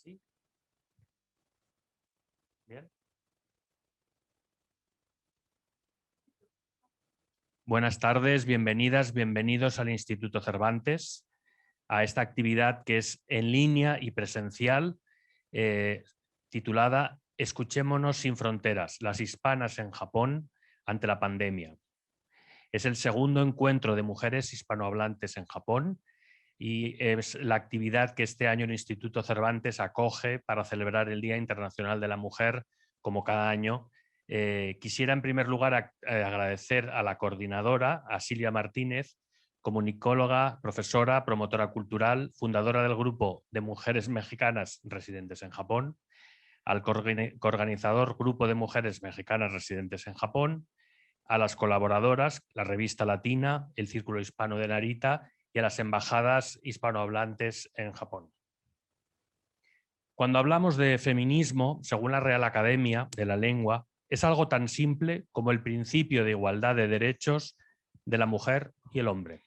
¿Así? Bien. Buenas tardes, bienvenidas, bienvenidos al Instituto Cervantes, a esta actividad que es en línea y presencial, titulada Escuchémonos sin fronteras, las hispanas en Japón ante la pandemia. Es el segundo encuentro de mujeres hispanohablantes en Japón y es la actividad que este año el Instituto Cervantes acoge para celebrar el Día Internacional de la Mujer, como cada año. Quisiera en primer lugar agradecer a la coordinadora, a Silvia Martínez, comunicóloga, profesora, promotora cultural, fundadora del grupo de mujeres mexicanas residentes en Japón, al coorganizador Grupo de Mujeres Mexicanas Residentes en Japón, a las colaboradoras, la Revista Latina, el Círculo Hispano de Narita y a las embajadas hispanohablantes en Japón. Cuando hablamos de feminismo, según la Real Academia de la Lengua, es algo tan simple como el principio de igualdad de derechos de la mujer y el hombre.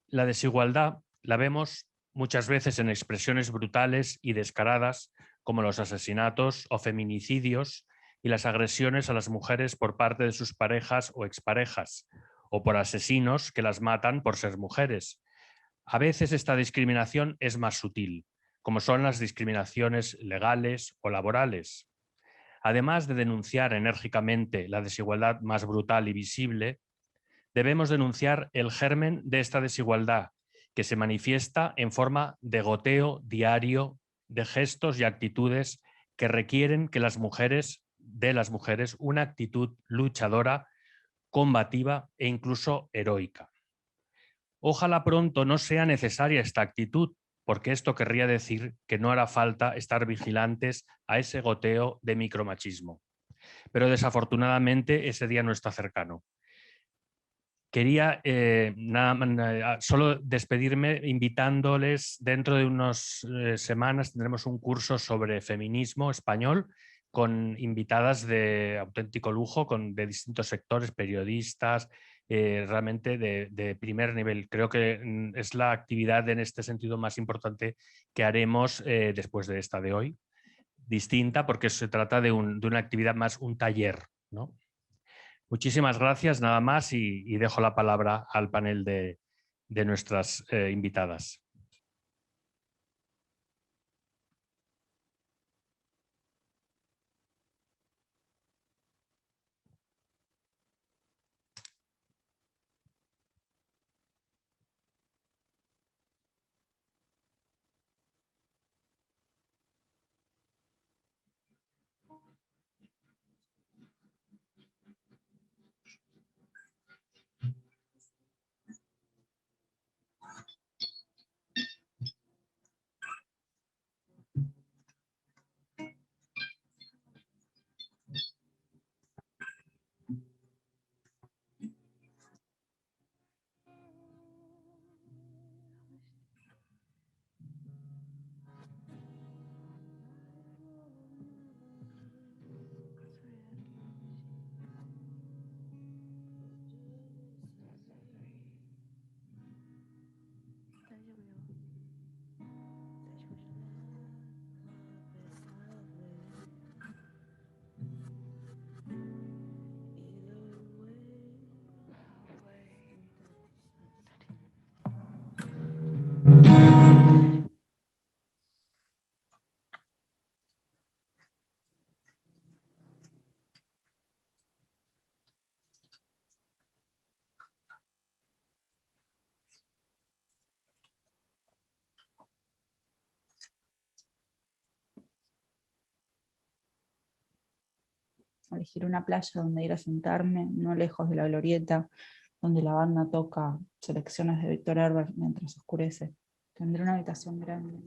La desigualdad la vemos muchas veces en expresiones brutales y descaradas como los asesinatos o feminicidios y las agresiones a las mujeres por parte de sus parejas o exparejas, o por asesinos que las matan por ser mujeres. A veces esta discriminación es más sutil, como son las discriminaciones legales o laborales. Además de denunciar enérgicamente la desigualdad más brutal y visible, debemos denunciar el germen de esta desigualdad, que se manifiesta en forma de goteo diario de gestos y actitudes que requieren de las mujeres una actitud luchadora, combativa e incluso heroica. Ojalá pronto no sea necesaria esta actitud, porque esto querría decir que no hará falta estar vigilantes a ese goteo de micromachismo. Pero desafortunadamente ese día no está cercano. Quería solo despedirme invitándoles, dentro de unas semanas tendremos un curso sobre feminismo español con invitadas de auténtico lujo, de distintos sectores, periodistas, realmente de primer nivel. Creo que es la actividad en este sentido más importante que haremos después de esta de hoy, distinta porque se trata de una actividad más, un taller, ¿no? Muchísimas gracias, nada más, y dejo la palabra al panel de nuestras invitadas. Elegir una playa donde ir a sentarme, no lejos de la glorieta, donde la banda toca selecciones de Víctor Herbert mientras oscurece. Tendré una habitación grande.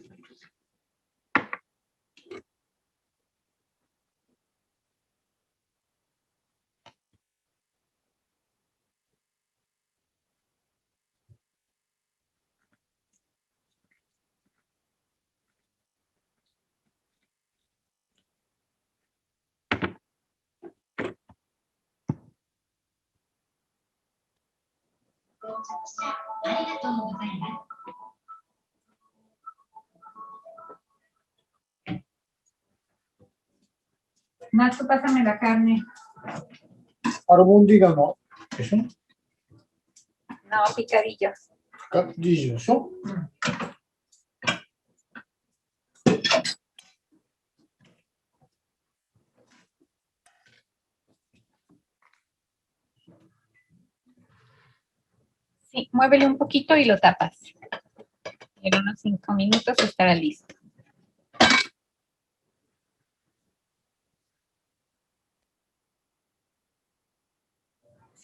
Nacho, pásame la carne. Albóndiga no. ¿Eso? No, picadillos. Picadillos, ¿no? Sí, muévele un poquito y lo tapas. En unos 5 minutos estará listo.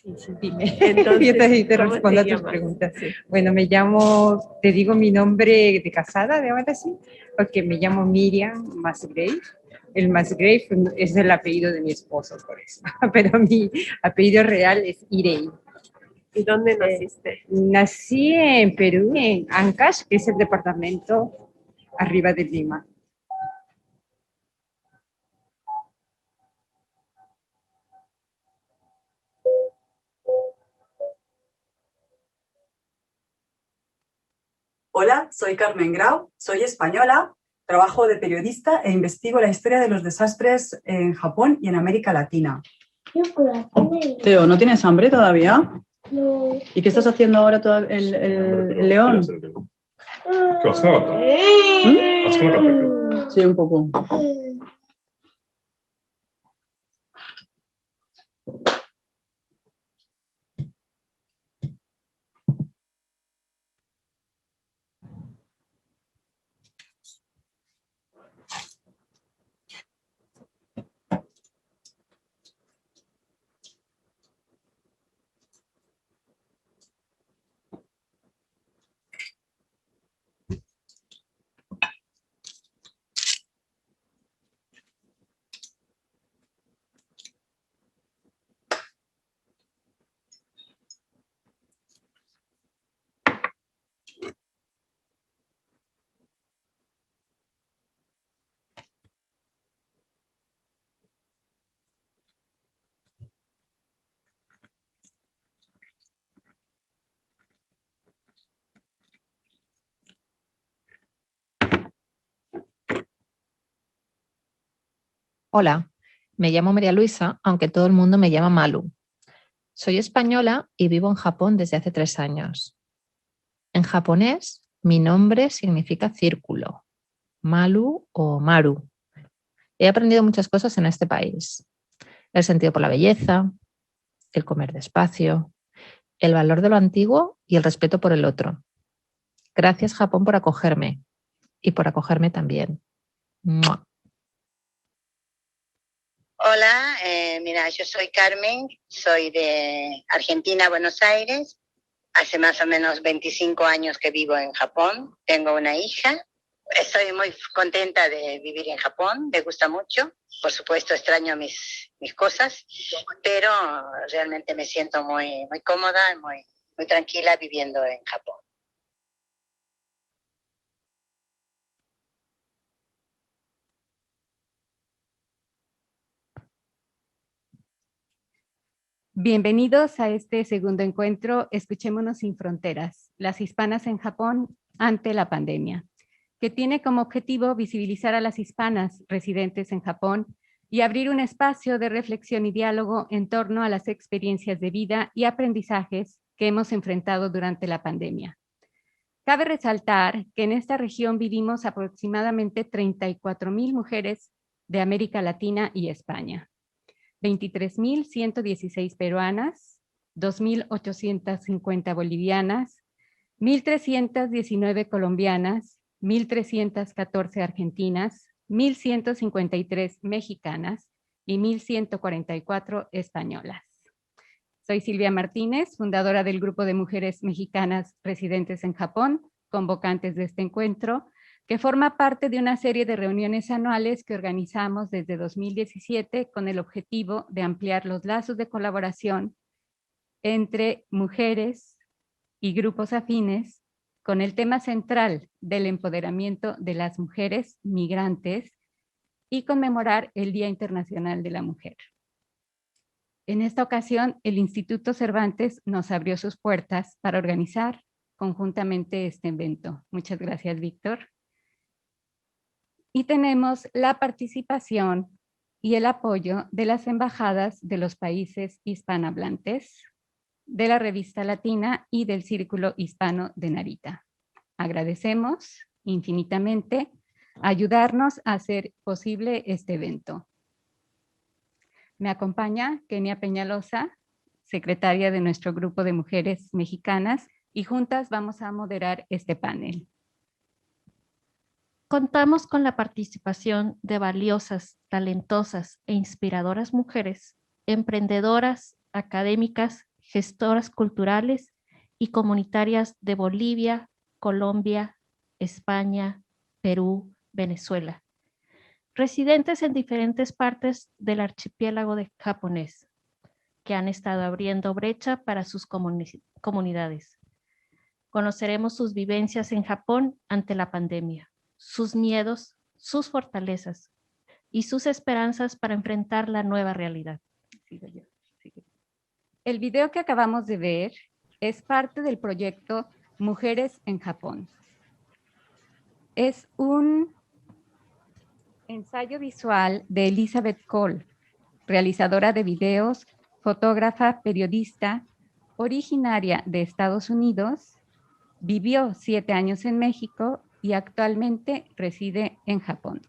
Sí, dime. Entonces, Yo te ¿cómo respondo a te tus llamas? preguntas. Sí. Bueno, me llamo, te digo mi nombre de casada, de ahora sí, porque me llamo Miriam Musgrave. El Musgrave es el apellido de mi esposo, por eso. Pero mi apellido real es Irei. ¿Y dónde naciste? Nací en Perú, en Ancash, que es el departamento arriba de Lima. Hola, soy Carmen Grau, soy española, trabajo de periodista e investigo la historia de los desastres en Japón y en América Latina. Teo, ¿no tienes hambre todavía? No. ¿Y qué estás haciendo ahora el león? Sí, un poco. Hola, me llamo María Luisa, aunque todo el mundo me llama Malu. Soy española y vivo en Japón desde hace 3 años. En japonés, mi nombre significa círculo, Malu o Maru. He aprendido muchas cosas en este país. El sentido por la belleza, el comer despacio, el valor de lo antiguo y el respeto por el otro. Gracias, Japón, por acogerme y por acogerme también. ¡Mua! Hola, mira, yo soy Carmen, soy de Argentina, Buenos Aires. Hace más o menos 25 años que vivo en Japón. Tengo una hija. Estoy muy contenta de vivir en Japón, me gusta mucho. Por supuesto, extraño mis cosas, pero realmente me siento muy cómoda, muy tranquila viviendo en Japón. Bienvenidos a este segundo encuentro Escuchémonos sin Fronteras, las hispanas en Japón ante la pandemia, que tiene como objetivo visibilizar a las hispanas residentes en Japón y abrir un espacio de reflexión y diálogo en torno a las experiencias de vida y aprendizajes que hemos enfrentado durante la pandemia. Cabe resaltar que en esta región vivimos aproximadamente 34,000 mujeres de América Latina y España. 23,116 peruanas, 2,850 bolivianas, 1,319 colombianas, 1,314 argentinas, 1,153 mexicanas y 1,144 españolas. Soy Silvia Martínez, fundadora del Grupo de Mujeres Mexicanas Residentes en Japón, convocantes de este encuentro, que forma parte de una serie de reuniones anuales que organizamos desde 2017 con el objetivo de ampliar los lazos de colaboración entre mujeres y grupos afines con el tema central del empoderamiento de las mujeres migrantes y conmemorar el Día Internacional de la Mujer. En esta ocasión, el Instituto Cervantes nos abrió sus puertas para organizar conjuntamente este evento. Muchas gracias, Víctor. Y tenemos la participación y el apoyo de las embajadas de los países hispanohablantes, de la Revista Latina y del Círculo Hispano de Narita. Agradecemos infinitamente ayudarnos a hacer posible este evento. Me acompaña Kenia Peñalosa, secretaria de nuestro grupo de mujeres mexicanas, y juntas vamos a moderar este panel. Contamos con la participación de valiosas, talentosas e inspiradoras mujeres, emprendedoras, académicas, gestoras culturales y comunitarias de Bolivia, Colombia, España, Perú, Venezuela, residentes en diferentes partes del archipiélago japonés, que han estado abriendo brecha para sus comunidades. Conoceremos sus vivencias en Japón ante la pandemia, sus miedos, sus fortalezas y sus esperanzas para enfrentar la nueva realidad. El video que acabamos de ver es parte del proyecto Mujeres en Japón. Es un ensayo visual de Elizabeth Cole, realizadora de videos, fotógrafa, periodista, originaria de Estados Unidos, vivió 7 años en México y actualmente reside en Japón.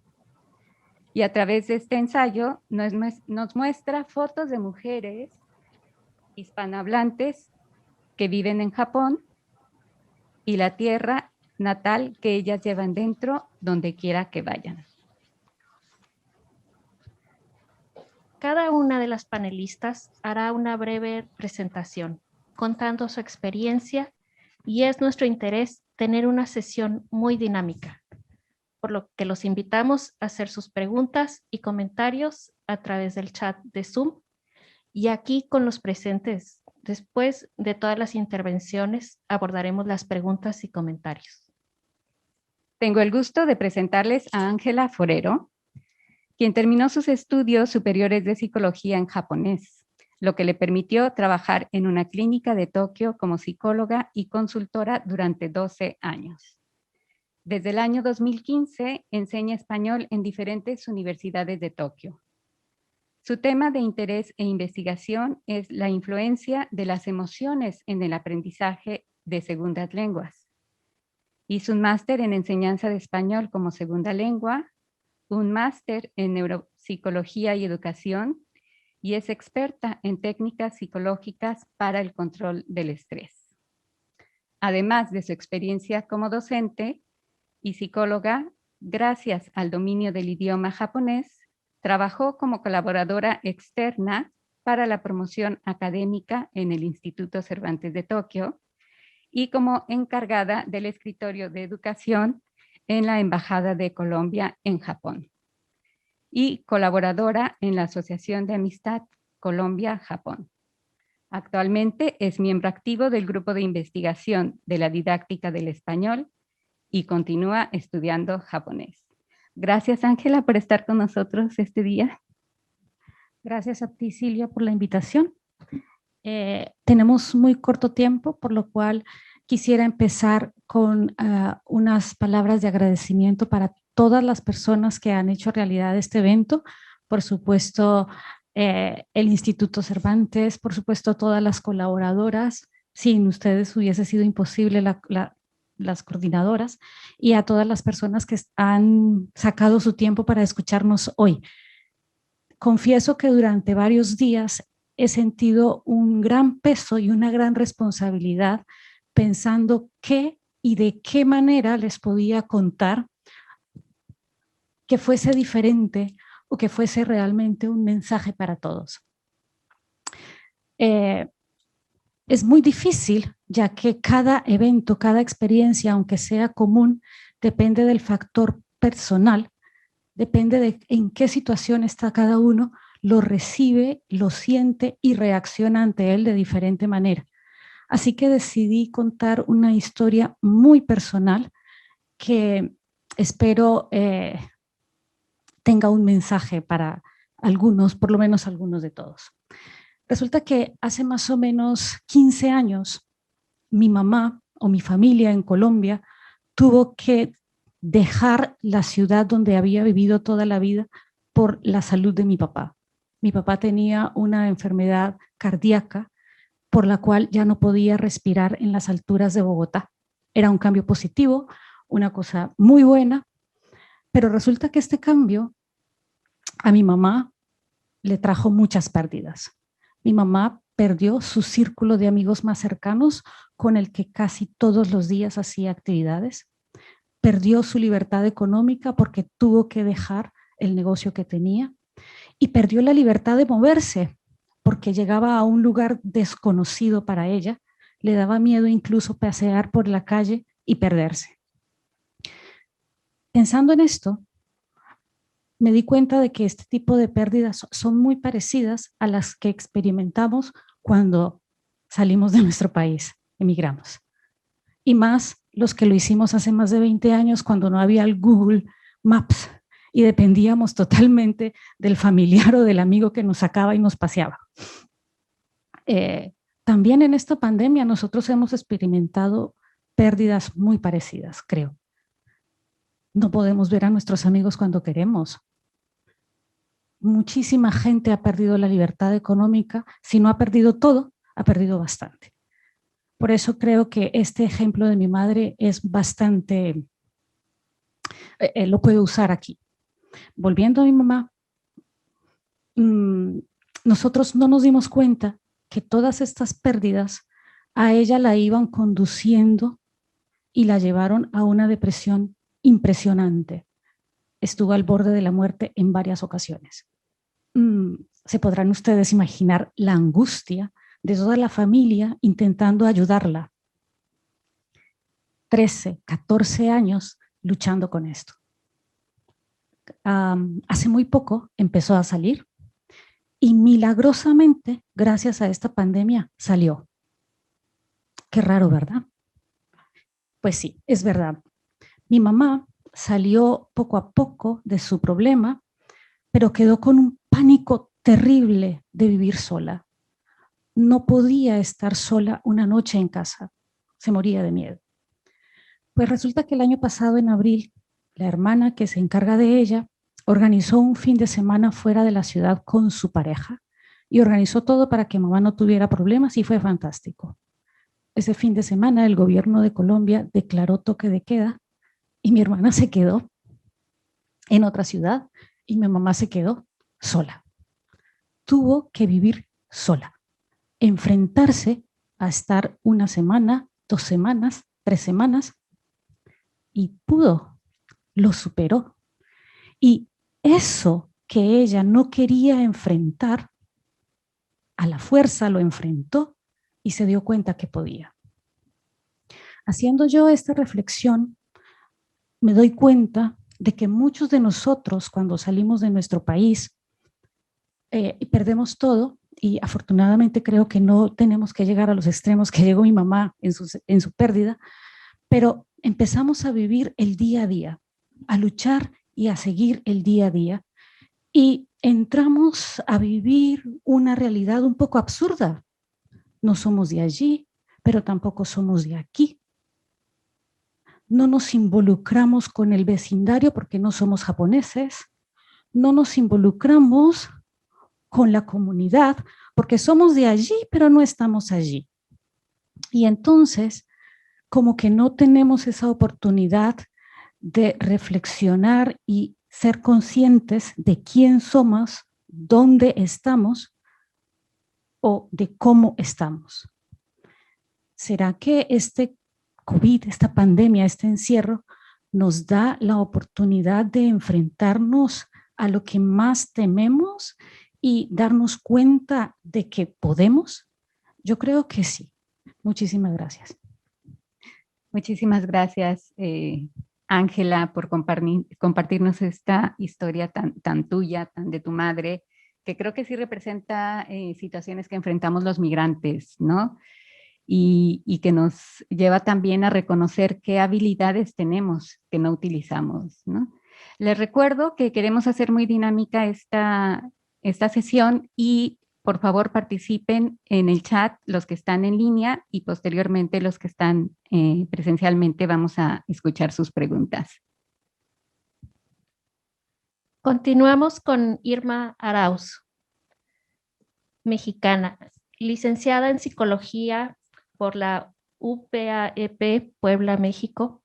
Y a través de este ensayo nos muestra fotos de mujeres hispanohablantes que viven en Japón y la tierra natal que ellas llevan dentro donde quiera que vayan. Cada una de las panelistas hará una breve presentación contando su experiencia y es nuestro interés tener una sesión muy dinámica, por lo que los invitamos a hacer sus preguntas y comentarios a través del chat de Zoom y aquí con los presentes. Después de todas las intervenciones abordaremos las preguntas y comentarios. Tengo el gusto de presentarles a Ángela Forero, quien terminó sus estudios superiores de psicología en japonés, lo que le permitió trabajar en una clínica de Tokio como psicóloga y consultora durante 12 años. Desde el año 2015 enseña español en diferentes universidades de Tokio. Su tema de interés e investigación es la influencia de las emociones en el aprendizaje de segundas lenguas. Hizo un máster en enseñanza de español como segunda lengua, un máster en neuropsicología y educación, y es experta en técnicas psicológicas para el control del estrés. Además de su experiencia como docente y psicóloga, gracias al dominio del idioma japonés, trabajó como colaboradora externa para la promoción académica en el Instituto Cervantes de Tokio y como encargada del escritorio de educación en la Embajada de Colombia en Japón y colaboradora en la Asociación de Amistad Colombia-Japón. Actualmente es miembro activo del grupo de investigación de la didáctica del español y continúa estudiando japonés. Gracias, Ángela, por estar con nosotros este día. Gracias a ti, Silvia, por la invitación. Tenemos muy corto tiempo, por lo cual quisiera empezar con unas palabras de agradecimiento para todas las personas que han hecho realidad este evento. Por supuesto, el Instituto Cervantes, por supuesto, todas las colaboradoras. Sin ustedes hubiese sido imposible las coordinadoras y a todas las personas que han sacado su tiempo para escucharnos hoy. Confieso que durante varios días he sentido un gran peso y una gran responsabilidad pensando qué y de qué manera les podía contar que fuese diferente o que fuese realmente un mensaje para todos. Es muy difícil, ya que cada evento, cada experiencia, aunque sea común, depende del factor personal, depende de en qué situación está cada uno, lo recibe, lo siente y reacciona ante él de diferente manera. Así que decidí contar una historia muy personal que espero tenga un mensaje para algunos, por lo menos algunos de todos. Resulta que hace más o menos 15 años, mi mamá o mi familia en Colombia tuvo que dejar la ciudad donde había vivido toda la vida por la salud de mi papá. Mi papá tenía una enfermedad cardíaca por la cual ya no podía respirar en las alturas de Bogotá. Era un cambio positivo, una cosa muy buena, pero resulta que este cambio a mi mamá le trajo muchas pérdidas. Mi mamá perdió su círculo de amigos más cercanos con el que casi todos los días hacía actividades. Perdió su libertad económica porque tuvo que dejar el negocio que tenía y perdió la libertad de moverse porque llegaba a un lugar desconocido para ella. Le daba miedo incluso pasear por la calle y perderse. Pensando en esto, me di cuenta de que este tipo de pérdidas son muy parecidas a las que experimentamos cuando salimos de nuestro país, emigramos. Y más los que lo hicimos hace más de 20 años cuando no había el Google Maps y dependíamos totalmente del familiar o del amigo que nos sacaba y nos paseaba. También en esta pandemia nosotros hemos experimentado pérdidas muy parecidas, creo. No podemos ver a nuestros amigos cuando queremos. Muchísima gente ha perdido la libertad económica. Si no ha perdido todo, ha perdido bastante. Por eso creo que este ejemplo de mi madre es bastante, lo puedo usar aquí. Volviendo a mi mamá, nosotros no nos dimos cuenta que todas estas pérdidas a ella la iban conduciendo y la llevaron a una depresión impresionante. Estuvo al borde de la muerte en varias ocasiones. Se podrán ustedes imaginar la angustia de toda la familia intentando ayudarla. 13, 14 años luchando con esto. Hace muy poco empezó a salir y milagrosamente, gracias a esta pandemia, salió. Qué raro, ¿verdad? Pues sí, es verdad. Mi mamá salió poco a poco de su problema, pero quedó con un pánico terrible de vivir sola. No podía estar sola una noche en casa, se moría de miedo. Pues resulta que el año pasado, en abril, la hermana que se encarga de ella organizó un fin de semana fuera de la ciudad con su pareja y organizó todo para que mamá no tuviera problemas y fue fantástico. Ese fin de semana el gobierno de Colombia declaró toque de queda y mi hermana se quedó en otra ciudad y mi mamá se quedó sola. Tuvo que vivir sola, enfrentarse a estar una semana, 2 semanas, 3 semanas y pudo, lo superó. Y eso que ella no quería enfrentar, a la fuerza lo enfrentó y se dio cuenta que podía. Haciendo yo esta reflexión, me doy cuenta de que muchos de nosotros cuando salimos de nuestro país perdemos todo y afortunadamente creo que no tenemos que llegar a los extremos que llegó mi mamá en su pérdida, pero empezamos a vivir el día a día, a luchar y a seguir el día a día y entramos a vivir una realidad un poco absurda. No somos de allí, pero tampoco somos de aquí. No nos involucramos con el vecindario porque no somos japoneses. No nos involucramos con la comunidad porque somos de allí, pero no estamos allí. Y entonces, como que no tenemos esa oportunidad de reflexionar y ser conscientes de quién somos, dónde estamos o de cómo estamos. ¿Será que este COVID, esta pandemia, este encierro, nos da la oportunidad de enfrentarnos a lo que más tememos y darnos cuenta de que podemos? Yo creo que sí. Muchísimas gracias. Muchísimas gracias, Ángela, por compartirnos esta historia tan tuya, tan de tu madre, que creo que sí representa situaciones que enfrentamos los migrantes, ¿no? Y que nos lleva también a reconocer qué habilidades tenemos que no utilizamos, ¿no? Les recuerdo que queremos hacer muy dinámica esta sesión y por favor participen en el chat los que están en línea y posteriormente los que están presencialmente vamos a escuchar sus preguntas. Continuamos con Irma Arauz, mexicana, licenciada en Psicología por la UPAEP Puebla, México,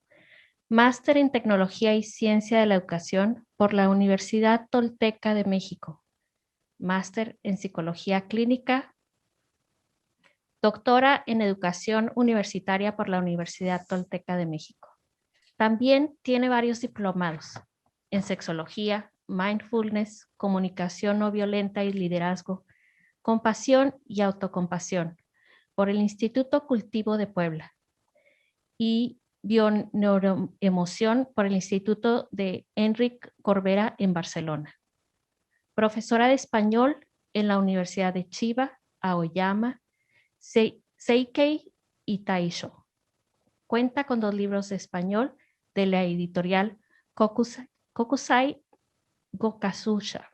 máster en Tecnología y Ciencia de la Educación por la Universidad Tolteca de México, máster en Psicología Clínica, doctora en Educación Universitaria por la Universidad Tolteca de México. También tiene varios diplomados en Sexología, Mindfulness, Comunicación no violenta y Liderazgo, Compasión y Autocompasión por el Instituto Cultivo de Puebla y Bioneuroemoción por el Instituto de Enric Corbera en Barcelona. Profesora de Español en la Universidad de Chiba, Aoyama, Seikei y Taisho. Cuenta con 2 libros de español de la editorial Kokusai Gokazusha.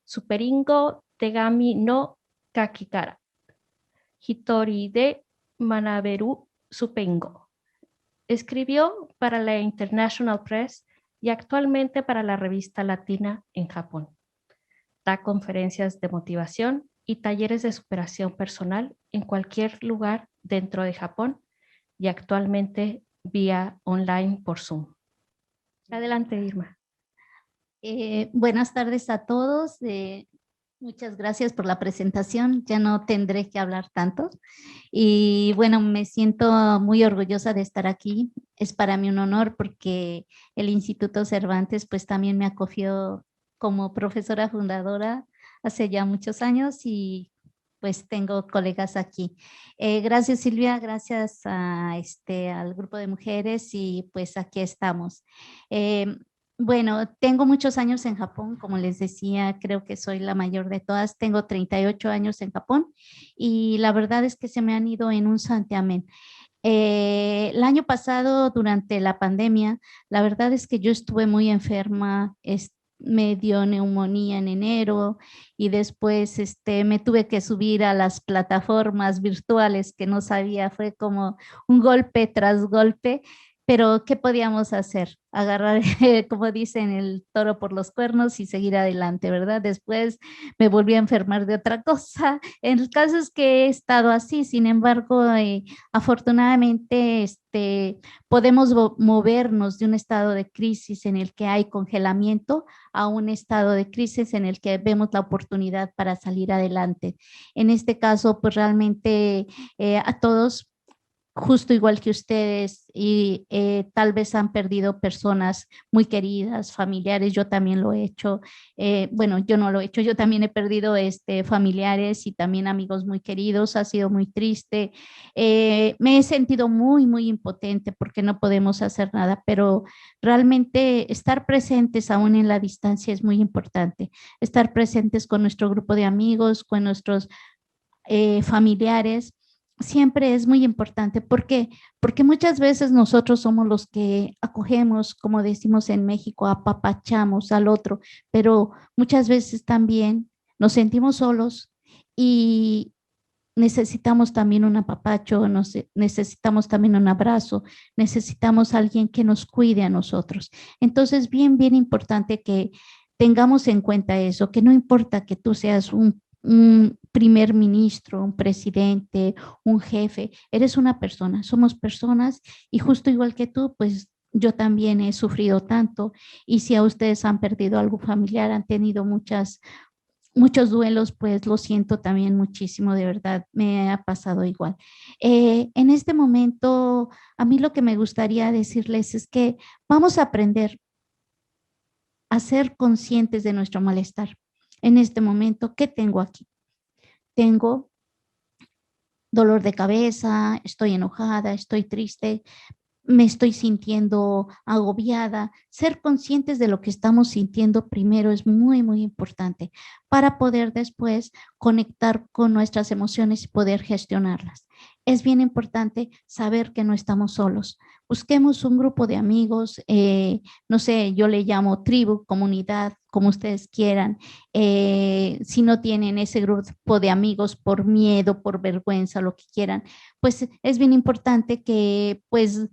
Superingo Tegami no Kakikara. Hitori de Manaberu Supengo. Escribió para la International Press y actualmente para la Revista Latina en Japón. Da conferencias de motivación y talleres de superación personal en cualquier lugar dentro de Japón y actualmente vía online por Zoom. Adelante, Irma. Buenas tardes a todos. Muchas gracias por la presentación. Ya no tendré que hablar tanto. Y bueno, me siento muy orgullosa de estar aquí. Es para mí un honor porque el Instituto Cervantes pues también me acogió como profesora fundadora hace ya muchos años y pues tengo colegas aquí. Gracias Silvia, gracias al grupo de mujeres y pues aquí estamos. Bueno, tengo muchos años en Japón, como les decía, creo que soy la mayor de todas, tengo 38 años en Japón y la verdad es que se me han ido en un santiamén. El año pasado, durante la pandemia, la verdad es que yo estuve muy enferma, me dio neumonía en enero y después me tuve que subir a las plataformas virtuales que no sabía, fue como un golpe tras golpe, pero ¿qué podíamos hacer? Agarrar, como dicen, el toro por los cuernos y seguir adelante, ¿verdad? Después me volví a enfermar de otra cosa. El caso es que he estado así, sin embargo, afortunadamente podemos movernos de un estado de crisis en el que hay congelamiento a un estado de crisis en el que vemos la oportunidad para salir adelante. En este caso, pues realmente a todos, justo igual que ustedes, y tal vez han perdido personas muy queridas, familiares, yo también lo he hecho, bueno, yo no lo he hecho, yo también he perdido familiares y también amigos muy queridos, ha sido muy triste, me he sentido muy, muy impotente porque no podemos hacer nada, pero realmente estar presentes aún en la distancia es muy importante, estar presentes con nuestro grupo de amigos, con nuestros familiares, siempre es muy importante. ¿Por qué? Porque muchas veces nosotros somos los que acogemos, como decimos en México, apapachamos al otro, pero muchas veces también nos sentimos solos y necesitamos también un apapacho, necesitamos también un abrazo, necesitamos a alguien que nos cuide a nosotros. Entonces, bien, bien importante que tengamos en cuenta eso, que no importa que tú seas un primer ministro, un presidente, un jefe, eres una persona, somos personas y justo igual que tú, pues yo también he sufrido tanto y si a ustedes han perdido algo familiar, han tenido muchos duelos, pues lo siento también muchísimo, de verdad, me ha pasado igual. En este momento, a mí lo que me gustaría decirles es que vamos a aprender a ser conscientes de nuestro malestar. En este momento, ¿qué tengo aquí? Tengo dolor de cabeza, estoy enojada, estoy triste, me estoy sintiendo agobiada. Ser conscientes de lo que estamos sintiendo primero es muy, muy importante para poder después conectar con nuestras emociones y poder gestionarlas. Es bien importante saber que no estamos solos. Busquemos un grupo de amigos, no sé, yo le llamo tribu, comunidad, como ustedes quieran. Si no tienen ese grupo de amigos por miedo, por vergüenza, lo que quieran, pues es bien importante que pues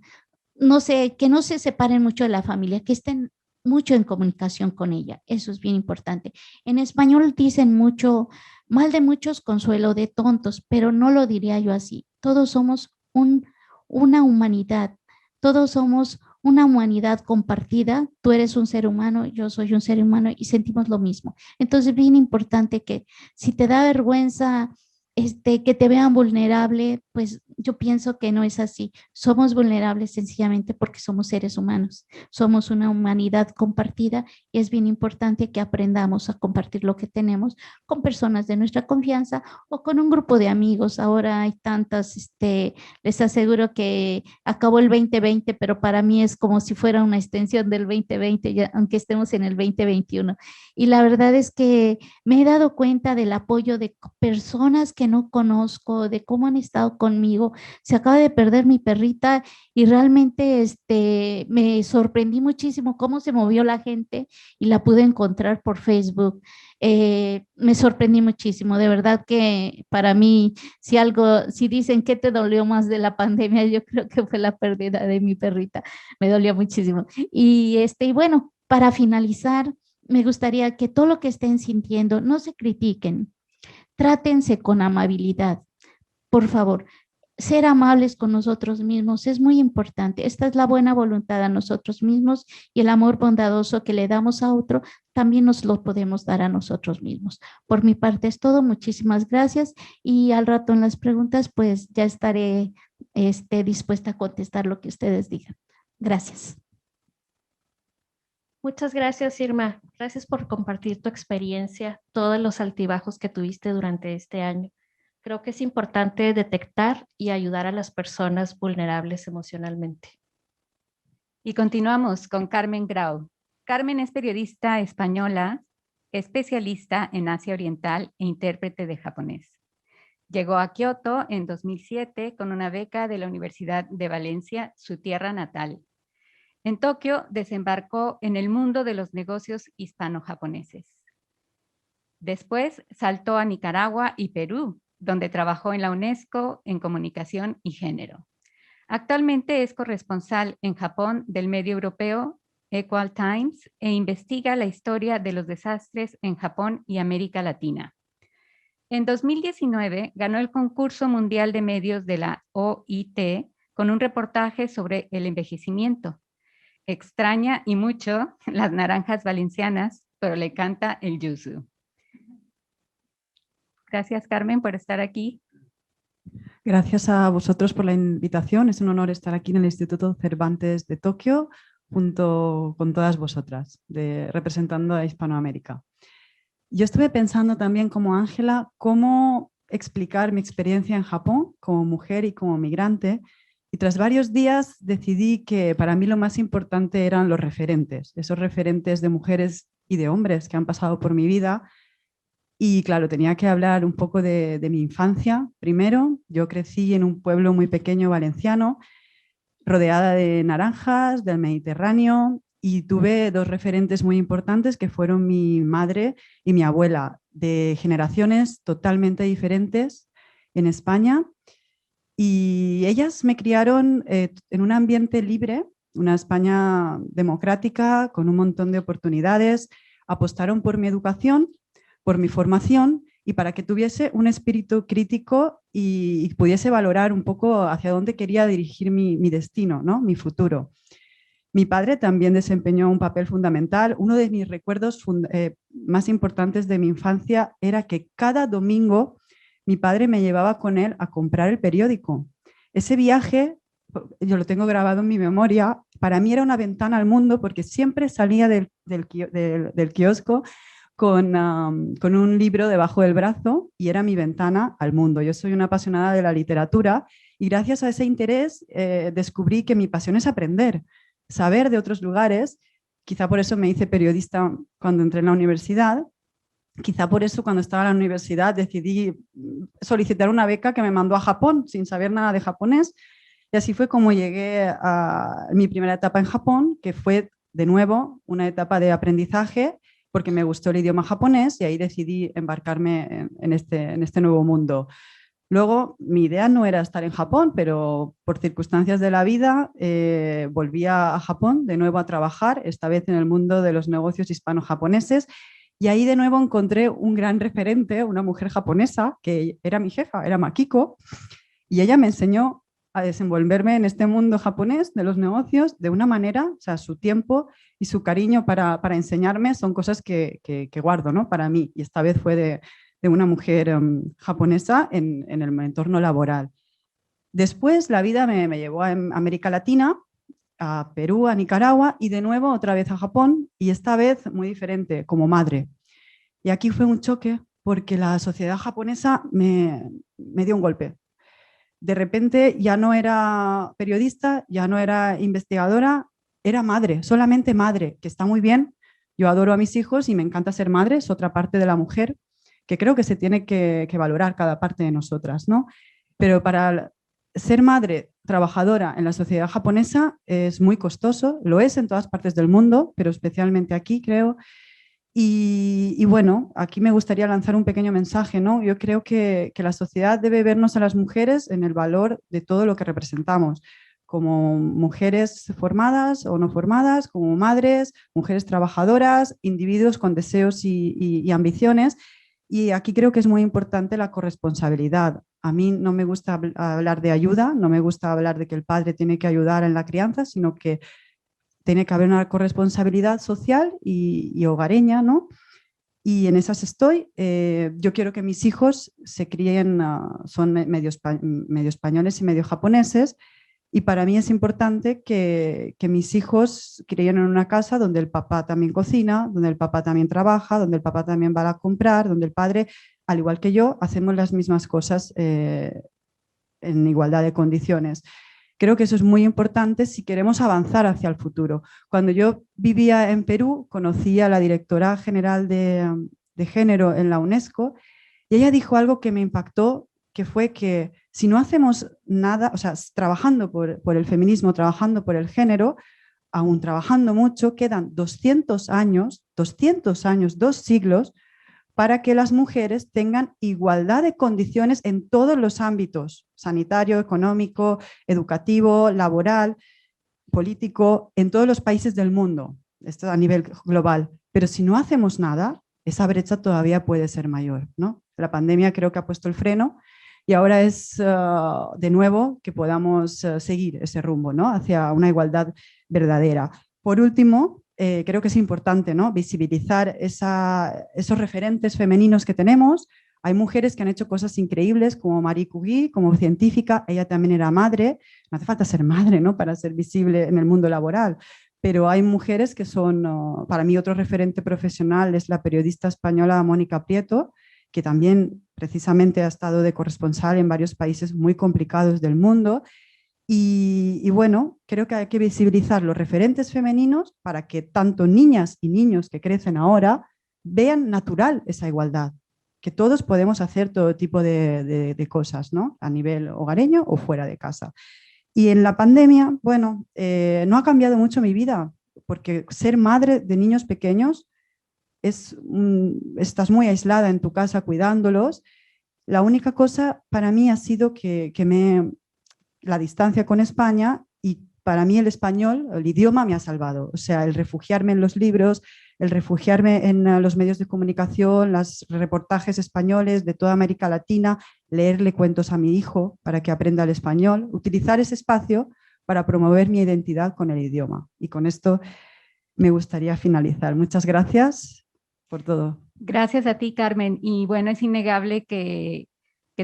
no sé, que no se separen mucho de la familia, que estén mucho en comunicación con ella. Eso es bien importante. En español dicen mucho, mal de muchos, consuelo de tontos, pero no lo diría yo así. Todos somos una humanidad, todos somos una humanidad compartida. Tú eres un ser humano, yo soy un ser humano y sentimos lo mismo. Entonces, bien importante que si te da vergüenza que te vean vulnerable, pues yo pienso que no es así. Somos vulnerables sencillamente porque somos seres humanos. Somos una humanidad compartida y es bien importante que aprendamos a compartir lo que tenemos con personas de nuestra confianza o con un grupo de amigos. Ahora hay tantas, les aseguro que acabó el 2020, pero para mí es como si fuera una extensión del 2020, ya, aunque estemos en el 2021. Y la verdad es que me he dado cuenta del apoyo de personas que no conozco, de cómo han estado conmigo. Se acaba de perder mi perrita y realmente me sorprendí muchísimo cómo se movió la gente y la pude encontrar por Facebook. Me sorprendí muchísimo, de verdad que para mí, si dicen qué te dolió más de la pandemia, yo creo que fue la pérdida de mi perrita, me dolió muchísimo. Y bueno, para finalizar, me gustaría que todo lo que estén sintiendo, no se critiquen, trátense con amabilidad, por favor. Ser amables con nosotros mismos es muy importante. Esta es la buena voluntad a nosotros mismos y el amor bondadoso que le damos a otro, también nos lo podemos dar a nosotros mismos. Por mi parte es todo. Muchísimas gracias y al rato en las preguntas pues ya estaré dispuesta a contestar lo que ustedes digan. Gracias. Muchas gracias, Irma. Gracias por compartir tu experiencia, todos los altibajos que tuviste durante este año. Creo que es importante detectar y ayudar a las personas vulnerables emocionalmente. Y continuamos con Carmen Grau. Carmen es periodista española, especialista en Asia Oriental e intérprete de japonés. Llegó a Kioto en 2007 con una beca de la Universidad de Valencia, su tierra natal. En Tokio desembarcó en el mundo de los negocios hispano-japoneses. Después saltó a Nicaragua y Perú, donde trabajó en la UNESCO en comunicación y género. Actualmente es corresponsal en Japón del medio europeo Equal Times e investiga la historia de los desastres en Japón y América Latina. En 2019 ganó el concurso mundial de medios de la OIT con un reportaje sobre el envejecimiento. Extraña y mucho las naranjas valencianas, pero le canta el yuzu. Gracias, Carmen, por estar aquí. Gracias a vosotros por la invitación. Es un honor estar aquí en el Instituto Cervantes de Tokio junto con todas vosotras, representando a Hispanoamérica. Yo estuve pensando también, como Ángela, cómo explicar mi experiencia en Japón como mujer y como migrante. Y tras varios días decidí que para mí lo más importante eran los referentes, esos referentes de mujeres y de hombres que han pasado por mi vida. Y claro, tenía que hablar un poco de mi infancia. Primero, yo crecí en un pueblo muy pequeño valenciano, rodeada de naranjas, del Mediterráneo, y tuve dos referentes muy importantes que fueron mi madre y mi abuela, de generaciones totalmente diferentes en España. Y ellas me criaron en un ambiente libre, una España democrática, con un montón de oportunidades, apostaron por mi educación, por mi formación y para que tuviese un espíritu crítico y pudiese valorar un poco hacia dónde quería dirigir mi destino, ¿no? Mi futuro. Mi padre también desempeñó un papel fundamental. Uno de mis recuerdos más importantes de mi infancia era que cada domingo mi padre me llevaba con él a comprar el periódico. Ese viaje, yo lo tengo grabado en mi memoria, para mí era una ventana al mundo porque siempre salía del kiosco con un libro debajo del brazo y era mi ventana al mundo. Yo soy una apasionada de la literatura y gracias a ese interés descubrí que mi pasión es aprender, saber de otros lugares. Quizá por eso me hice periodista cuando entré en la universidad. Quizá por eso cuando estaba en la universidad decidí solicitar una beca que me mandó a Japón sin saber nada de japonés. Y así fue como llegué a mi primera etapa en Japón, que fue de nuevo una etapa de aprendizaje porque me gustó el idioma japonés y ahí decidí embarcarme en este nuevo mundo. Luego, mi idea no era estar en Japón, pero por circunstancias de la vida volví a Japón de nuevo a trabajar, esta vez en el mundo de los negocios hispano-japoneses, y ahí de nuevo encontré un gran referente, una mujer japonesa, que era mi jefa, era Makiko, y ella me enseñó a desenvolverme en este mundo japonés de los negocios de una manera, o sea, su tiempo y su cariño para enseñarme son cosas que guardo, ¿no? Para mí, y esta vez fue de una mujer japonesa en el entorno laboral. Después la vida me llevó a América Latina, a Perú, a Nicaragua y de nuevo otra vez a Japón, y esta vez muy diferente, como madre. Y aquí fue un choque porque la sociedad japonesa me dio un golpe. De repente ya no era periodista, ya no era investigadora, era madre, solamente madre, que está muy bien. Yo adoro a mis hijos y me encanta ser madre, es otra parte de la mujer que creo que se tiene que valorar cada parte de nosotras, ¿no? Pero para ser madre trabajadora en la sociedad japonesa es muy costoso, lo es en todas partes del mundo, pero especialmente aquí, creo. Y bueno, aquí me gustaría lanzar un pequeño mensaje, ¿no? Yo creo que la sociedad debe vernos a las mujeres en el valor de todo lo que representamos, como mujeres formadas o no formadas, como madres, mujeres trabajadoras, individuos con deseos y ambiciones. Y aquí creo que es muy importante la corresponsabilidad. A mí no me gusta hablar de ayuda, no me gusta hablar de que el padre tiene que ayudar en la crianza, sino que tiene que haber una corresponsabilidad social y hogareña, ¿no? Y en esas estoy. Yo quiero que mis hijos se críen, son medio españoles y medio japoneses, y para mí es importante que mis hijos críen en una casa donde el papá también cocina, donde el papá también trabaja, donde el papá también va a comprar, donde el padre, al igual que yo, hacemos las mismas cosas en igualdad de condiciones. Creo que eso es muy importante si queremos avanzar hacia el futuro. Cuando yo vivía en Perú, conocí a la directora general de género en la UNESCO, y ella dijo algo que me impactó, que fue que si no hacemos nada, o sea, trabajando por el feminismo, trabajando por el género, aún trabajando mucho, quedan 200 años, 2 siglos, para que las mujeres tengan igualdad de condiciones en todos los ámbitos, sanitario, económico, educativo, laboral, político, en todos los países del mundo, esto a nivel global. Pero si no hacemos nada, esa brecha todavía puede ser mayor, ¿no? La pandemia creo que ha puesto el freno y ahora es de nuevo que podamos seguir ese rumbo, ¿no? Hacia una igualdad verdadera. Por último, creo que es importante, ¿no? Visibilizar esos referentes femeninos que tenemos. Hay mujeres que han hecho cosas increíbles, como Marie Curie, como científica. Ella también era madre. No hace falta ser madre, ¿no? Para ser visible en el mundo laboral. Pero hay mujeres que son, para mí otro referente profesional es la periodista española Mónica Prieto, que también precisamente ha estado de corresponsal en varios países muy complicados del mundo. Y bueno, creo que hay que visibilizar los referentes femeninos para que tanto niñas y niños que crecen ahora vean natural esa igualdad, que todos podemos hacer todo tipo de cosas, ¿no? A nivel hogareño o fuera de casa. Y en la pandemia, bueno, no ha cambiado mucho mi vida, porque ser madre de niños pequeños estás muy aislada en tu casa cuidándolos. La única cosa para mí ha sido que la distancia con España, y para mí el español, el idioma me ha salvado. O sea, el refugiarme en los libros, el refugiarme en los medios de comunicación, los reportajes españoles de toda América Latina, leerle cuentos a mi hijo para que aprenda el español, utilizar ese espacio para promover mi identidad con el idioma. Y con esto me gustaría finalizar. Muchas gracias por todo. Gracias a ti, Carmen. Y bueno, es innegable que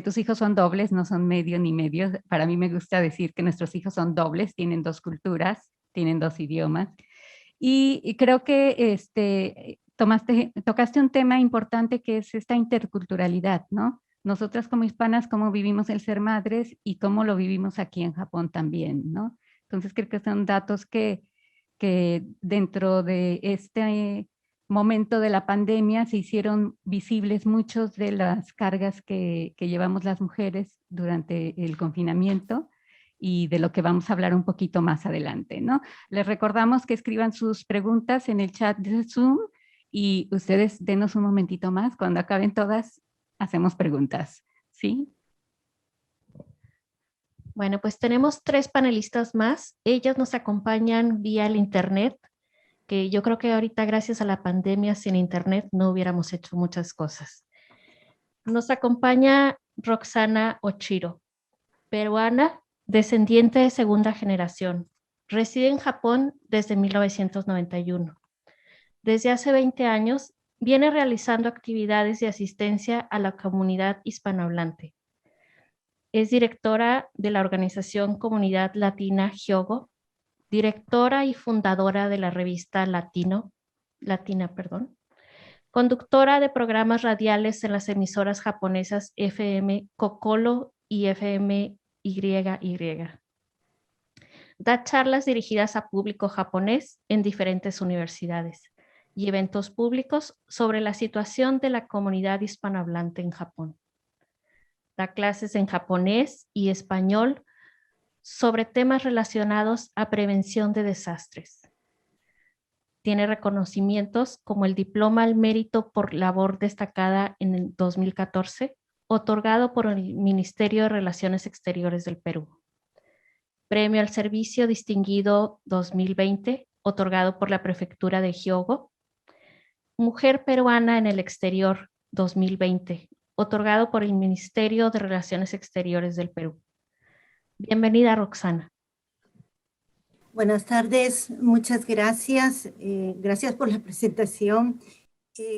tus hijos son dobles, no son medio ni medio. Para mí me gusta decir que nuestros hijos son dobles, tienen 2 culturas, tienen 2 idiomas. Y creo que tocaste un tema importante que es esta interculturalidad, ¿no? Nosotras como hispanas, cómo vivimos el ser madres y cómo lo vivimos aquí en Japón también, ¿no? Entonces creo que son datos que dentro de este momento de la pandemia se hicieron visibles muchos de las cargas que llevamos las mujeres durante el confinamiento y de lo que vamos a hablar un poquito más adelante, ¿no? Les recordamos que escriban sus preguntas en el chat de Zoom y ustedes denos un momentito más. Cuando acaben todas, hacemos preguntas, ¿sí? Bueno, pues tenemos 3 panelistas más. Ellas nos acompañan vía el internet, que yo creo que ahorita gracias a la pandemia sin internet no hubiéramos hecho muchas cosas. Nos acompaña Roxana Ochiro, peruana, descendiente de segunda generación. Reside en Japón desde 1991. Desde hace 20 años viene realizando actividades de asistencia a la comunidad hispanohablante. Es directora de la organización Comunidad Latina Hyogo, directora y fundadora de la revista Latina, conductora de programas radiales en las emisoras japonesas FM Kokoro y FM YY. Da charlas dirigidas a público japonés en diferentes universidades y eventos públicos sobre la situación de la comunidad hispanohablante en Japón. Da clases en japonés y español sobre temas relacionados a prevención de desastres. Tiene reconocimientos como el Diploma al Mérito por Labor Destacada en el 2014, otorgado por el Ministerio de Relaciones Exteriores del Perú. Premio al Servicio Distinguido 2020, otorgado por la Prefectura de Hyogo. Mujer Peruana en el Exterior 2020, otorgado por el Ministerio de Relaciones Exteriores del Perú. Bienvenida, Roxana. Buenas tardes, muchas gracias. Gracias por la presentación.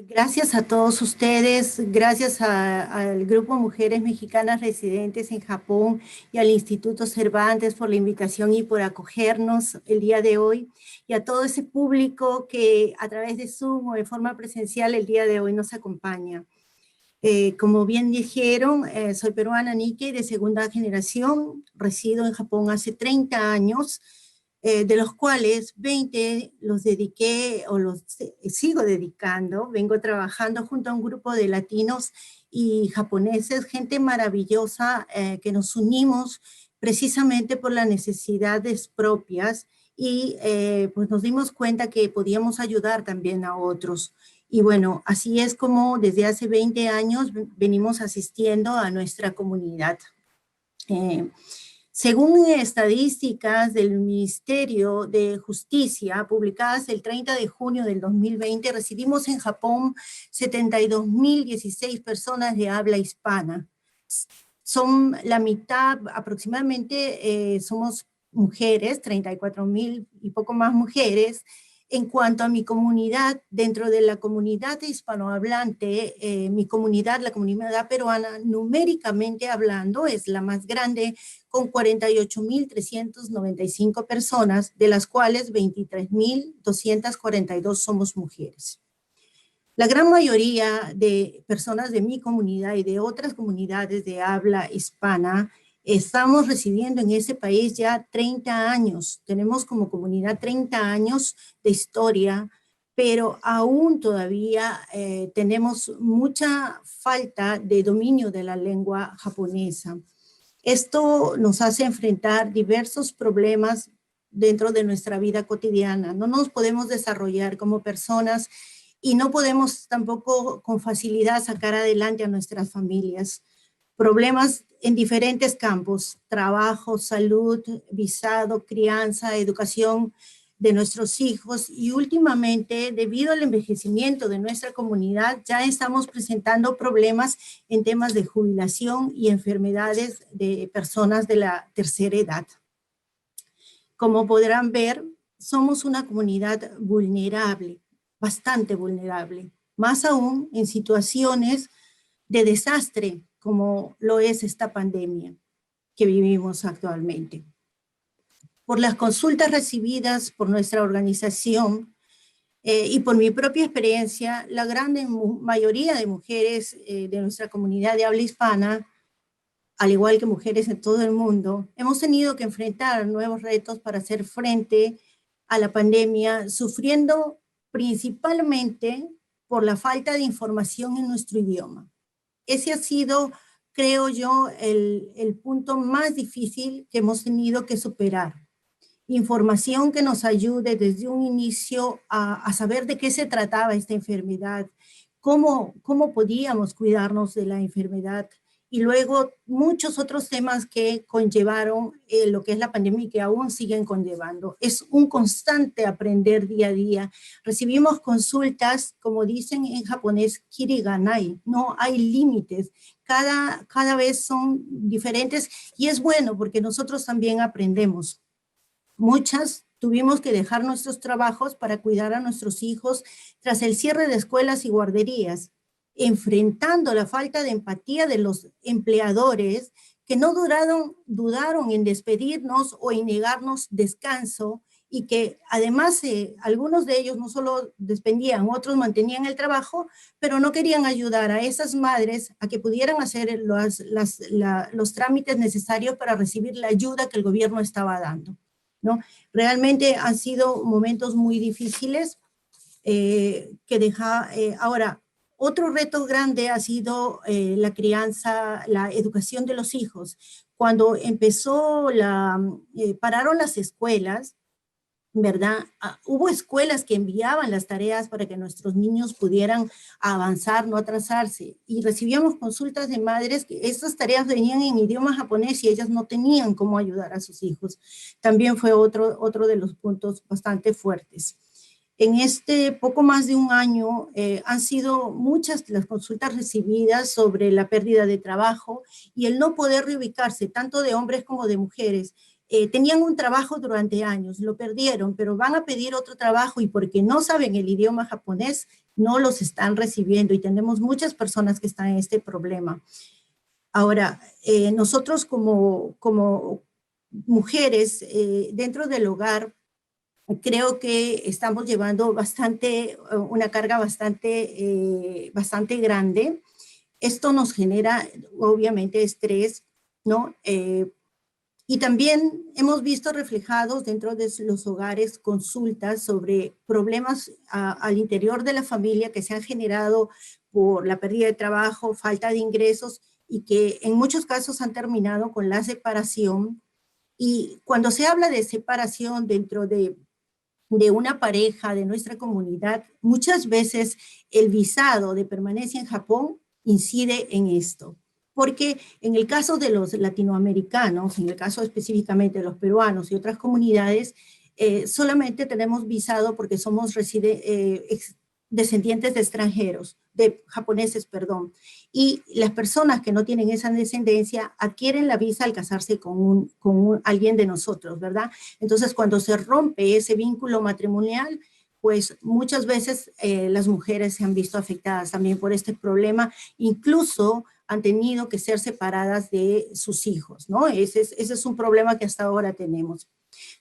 Gracias a todos ustedes, gracias al Grupo Mujeres Mexicanas Residentes en Japón y al Instituto Cervantes por la invitación y por acogernos el día de hoy, y a todo ese público que a través de Zoom o de forma presencial el día de hoy nos acompaña. Como bien dijeron, soy peruana Nikkei de segunda generación, resido en Japón hace 30 años, de los cuales 20 los dediqué o los sigo dedicando. Vengo trabajando junto a un grupo de latinos y japoneses, gente maravillosa que nos unimos precisamente por las necesidades propias y pues nos dimos cuenta que podíamos ayudar también a otros. Y bueno, así es como desde hace 20 años venimos asistiendo a nuestra comunidad. Según estadísticas del Ministerio de Justicia, publicadas el 30 de junio del 2020, residimos en Japón 72.016 personas de habla hispana. Son la mitad, aproximadamente, somos mujeres, 34.000 y poco más mujeres. En cuanto a mi comunidad, dentro de la comunidad hispanohablante, mi comunidad, la comunidad peruana, numéricamente hablando, es la más grande, con 48.395 personas, de las cuales 23.242 somos mujeres. La gran mayoría de personas de mi comunidad y de otras comunidades de habla hispana estamos residiendo en ese país ya 30 años. Tenemos como comunidad 30 años de historia, pero aún todavía tenemos mucha falta de dominio de la lengua japonesa. Esto nos hace enfrentar diversos problemas dentro de nuestra vida cotidiana. No nos podemos desarrollar como personas y no podemos tampoco con facilidad sacar adelante a nuestras familias. Problemas en diferentes campos: trabajo, salud, visado, crianza, educación de nuestros hijos, y últimamente, debido al envejecimiento de nuestra comunidad, ya estamos presentando problemas en temas de jubilación y enfermedades de personas de la tercera edad. Como podrán ver, somos una comunidad vulnerable, bastante vulnerable, más aún en situaciones de desastre, como lo es esta pandemia que vivimos actualmente. Por las consultas recibidas por nuestra organización y por mi propia experiencia, la gran mayoría de mujeres de nuestra comunidad de habla hispana, al igual que mujeres en todo el mundo, hemos tenido que enfrentar nuevos retos para hacer frente a la pandemia, sufriendo principalmente por la falta de información en nuestro idioma. Ese ha sido, creo yo, el punto más difícil que hemos tenido que superar. Información que nos ayude desde un inicio a saber de qué se trataba esta enfermedad, cómo podíamos cuidarnos de la enfermedad y luego muchos otros temas que conllevaron lo que es la pandemia y que aún siguen conllevando. Es un constante aprender día a día. Recibimos consultas, como dicen en japonés, kiriganai, no hay límites. Cada vez son diferentes y es bueno porque nosotros también aprendemos. Muchas tuvimos que dejar nuestros trabajos para cuidar a nuestros hijos tras el cierre de escuelas y guarderías, enfrentando la falta de empatía de los empleadores que no dudaron en despedirnos o en negarnos descanso, y que además algunos de ellos no solo despedían, otros mantenían el trabajo, pero no querían ayudar a esas madres a que pudieran hacer los trámites necesarios para recibir la ayuda que el gobierno estaba dando, ¿no? Realmente han sido momentos muy difíciles ahora, otro reto grande ha sido la crianza, la educación de los hijos. Cuando pararon las escuelas, ¿verdad? Hubo escuelas que enviaban las tareas para que nuestros niños pudieran avanzar, no atrasarse. Y recibíamos consultas de madres que estas tareas venían en idioma japonés y ellas no tenían cómo ayudar a sus hijos. También fue otro de los puntos bastante fuertes. En este poco más de un año han sido muchas las consultas recibidas sobre la pérdida de trabajo y el no poder reubicarse, tanto de hombres como de mujeres. Tenían un trabajo durante años, lo perdieron, pero van a pedir otro trabajo y porque no saben el idioma japonés, no los están recibiendo y tenemos muchas personas que están en este problema. Ahora, nosotros como mujeres dentro del hogar, creo que estamos llevando una carga bastante grande. Esto nos genera obviamente estrés, ¿no? Y también hemos visto reflejados dentro de los hogares consultas sobre problemas al interior de la familia que se han generado por la pérdida de trabajo, falta de ingresos y que en muchos casos han terminado con la separación. Y cuando se habla de separación dentro de una pareja de nuestra comunidad, muchas veces el visado de permanencia en Japón incide en esto. Porque en el caso de los latinoamericanos, en el caso específicamente de los peruanos y otras comunidades, solamente tenemos visado porque somos descendientes de extranjeros, de japoneses, perdón. Y las personas que no tienen esa descendencia adquieren la visa al casarse con alguien de nosotros, ¿verdad? Entonces, cuando se rompe ese vínculo matrimonial, pues muchas veces las mujeres se han visto afectadas también por este problema, incluso han tenido que ser separadas de sus hijos, ¿no? Ese es un problema que hasta ahora tenemos.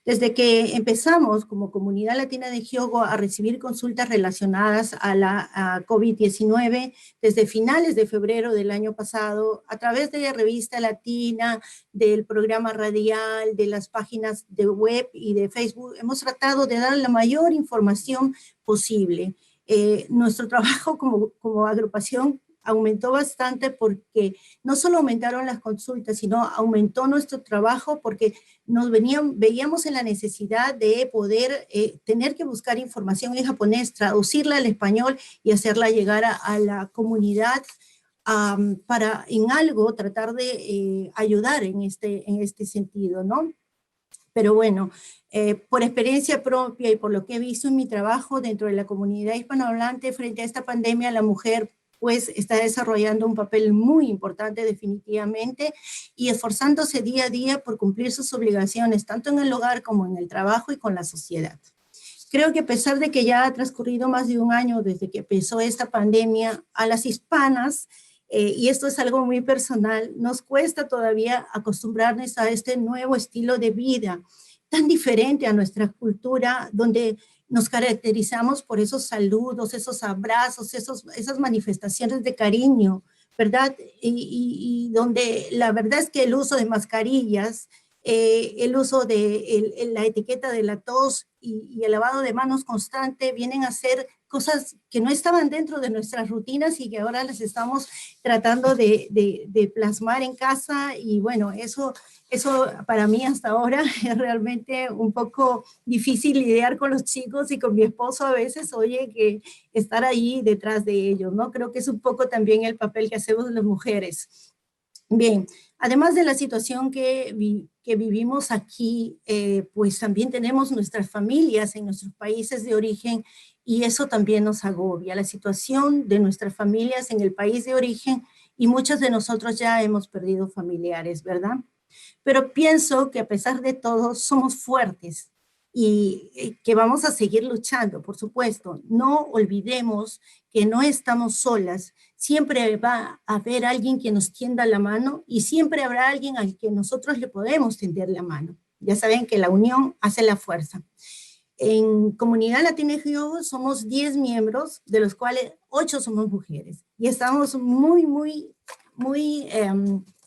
Desde que empezamos como comunidad latina de Hyogo a recibir consultas relacionadas a la COVID-19, desde finales de febrero del año pasado, a través de la revista latina, del programa radial, de las páginas de web y de Facebook, hemos tratado de dar la mayor información posible. Nuestro trabajo como agrupación aumentó bastante porque no solo aumentaron las consultas, sino aumentó nuestro trabajo porque veíamos en la necesidad de poder tener que buscar información en japonés, traducirla al español y hacerla llegar a la comunidad para en algo tratar de ayudar en este sentido, ¿no? Pero bueno, por experiencia propia y por lo que he visto en mi trabajo dentro de la comunidad hispanohablante frente a esta pandemia, la mujer pues está desarrollando un papel muy importante definitivamente y esforzándose día a día por cumplir sus obligaciones, tanto en el hogar como en el trabajo y con la sociedad. Creo que a pesar de que ya ha transcurrido más de un año desde que empezó esta pandemia, a las hispanas, y esto es algo muy personal, nos cuesta todavía acostumbrarnos a este nuevo estilo de vida, tan diferente a nuestra cultura, donde nos caracterizamos por esos saludos, esos abrazos, esas manifestaciones de cariño, ¿verdad? Y donde la verdad es que el uso de mascarillas, el uso de la etiqueta de la tos y el lavado de manos constante vienen a ser cosas que no estaban dentro de nuestras rutinas y que ahora las estamos tratando de plasmar en casa y bueno, eso para mí hasta ahora es realmente un poco difícil lidiar con los chicos y con mi esposo a veces, oye, que estar allí detrás de ellos, ¿no? Creo que es un poco también el papel que hacemos las mujeres. Bien, además de la situación que vivimos aquí, pues también tenemos nuestras familias en nuestros países de origen y eso también nos agobia, la situación de nuestras familias en el país de origen y muchos de nosotros ya hemos perdido familiares, ¿verdad? Pero pienso que a pesar de todo somos fuertes y que vamos a seguir luchando, por supuesto. No olvidemos que no estamos solas. Siempre va a haber alguien que nos tienda la mano y siempre habrá alguien al que nosotros le podemos tender la mano. Ya saben que la unión hace la fuerza. En Comunidad Latina GIO somos 10 miembros, de los cuales 8 somos mujeres. Y estamos muy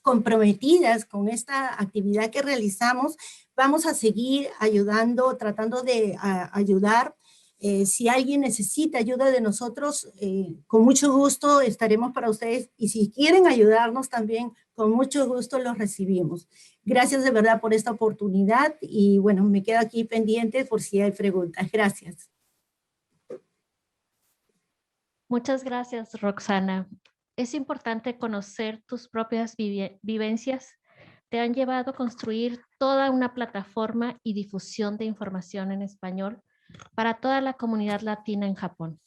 comprometidas con esta actividad que realizamos. Vamos a seguir ayudando, tratando de ayudar. Si alguien necesita ayuda de nosotros, con mucho gusto estaremos para ustedes. Y si quieren ayudarnos también, con mucho gusto los recibimos. Gracias de verdad por esta oportunidad y bueno, me quedo aquí pendiente por si hay preguntas. Gracias. Muchas gracias, Roxana. Es importante conocer tus propias vivencias. Te han llevado a construir toda una plataforma y difusión de información en español para toda la comunidad latina en Japón.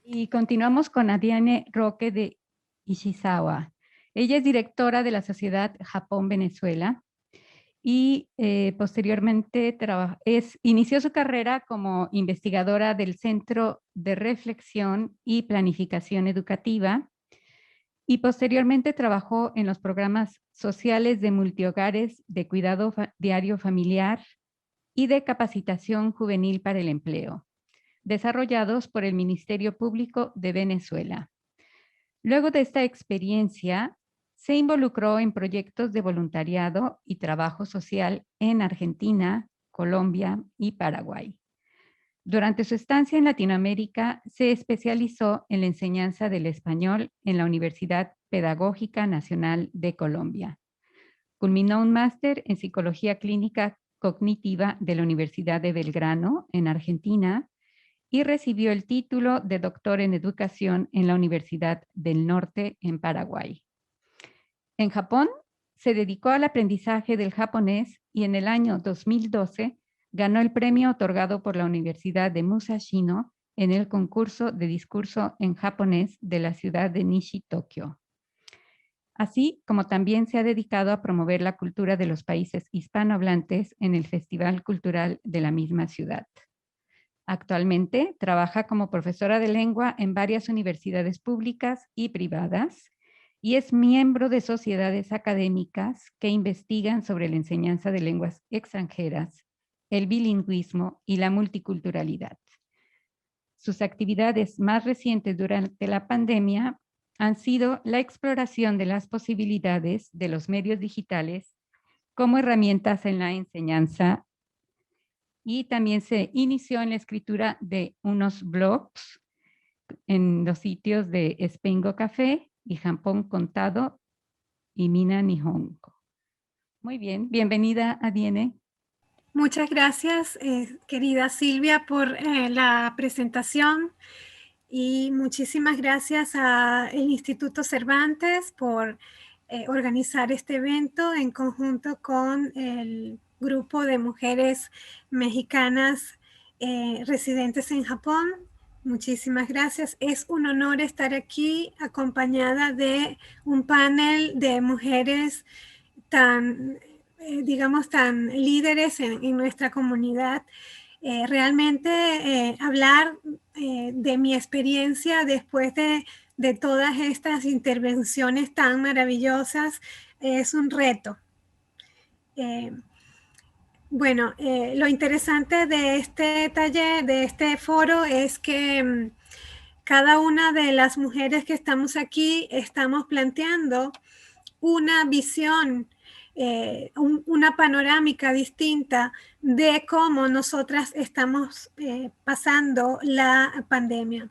Y continuamos con Adiane Roque de Ishizawa. Ella es directora de la Sociedad Japón-Venezuela y posteriormente inició su carrera como investigadora del Centro de Reflexión y Planificación Educativa y posteriormente trabajó en los programas sociales de multihogares de cuidado diario familiar y de capacitación juvenil para el empleo, desarrollados por el Ministerio Público de Venezuela. Luego de esta experiencia, se involucró en proyectos de voluntariado y trabajo social en Argentina, Colombia y Paraguay. Durante su estancia en Latinoamérica, se especializó en la enseñanza del español en la Universidad Pedagógica Nacional de Colombia. Culminó un máster en Psicología Clínica Cognitiva de la Universidad de Belgrano, en Argentina, y recibió el título de doctor en Educación en la Universidad del Norte, en Paraguay. En Japón, se dedicó al aprendizaje del japonés y en el año 2012 ganó el premio otorgado por la Universidad de Musashino en el concurso de discurso en japonés de la ciudad de Nishi, Tokio. Así como también se ha dedicado a promover la cultura de los países hispanohablantes en el Festival Cultural de la misma ciudad. Actualmente trabaja como profesora de lengua en varias universidades públicas y privadas y es miembro de sociedades académicas que investigan sobre la enseñanza de lenguas extranjeras, el bilingüismo y la multiculturalidad. Sus actividades más recientes durante la pandemia han sido la exploración de las posibilidades de los medios digitales como herramientas en la enseñanza y también se inició en la escritura de unos blogs en los sitios de Spengo Café y Japón Contado y Mina Nihongo. Muy bien, bienvenida Adiene. Muchas gracias, querida Silvia, por la presentación y muchísimas gracias al Instituto Cervantes por organizar este evento en conjunto con el grupo de mujeres mexicanas residentes en Japón. Muchísimas gracias. Es un honor estar aquí acompañada de un panel de mujeres tan, digamos, tan líderes en nuestra comunidad. Realmente hablar de mi experiencia después de todas estas intervenciones tan maravillosas es un reto. Bueno, lo interesante de este taller, de este foro, es que cada una de las mujeres que estamos aquí estamos planteando una visión, una panorámica distinta de cómo nosotras estamos pasando la pandemia.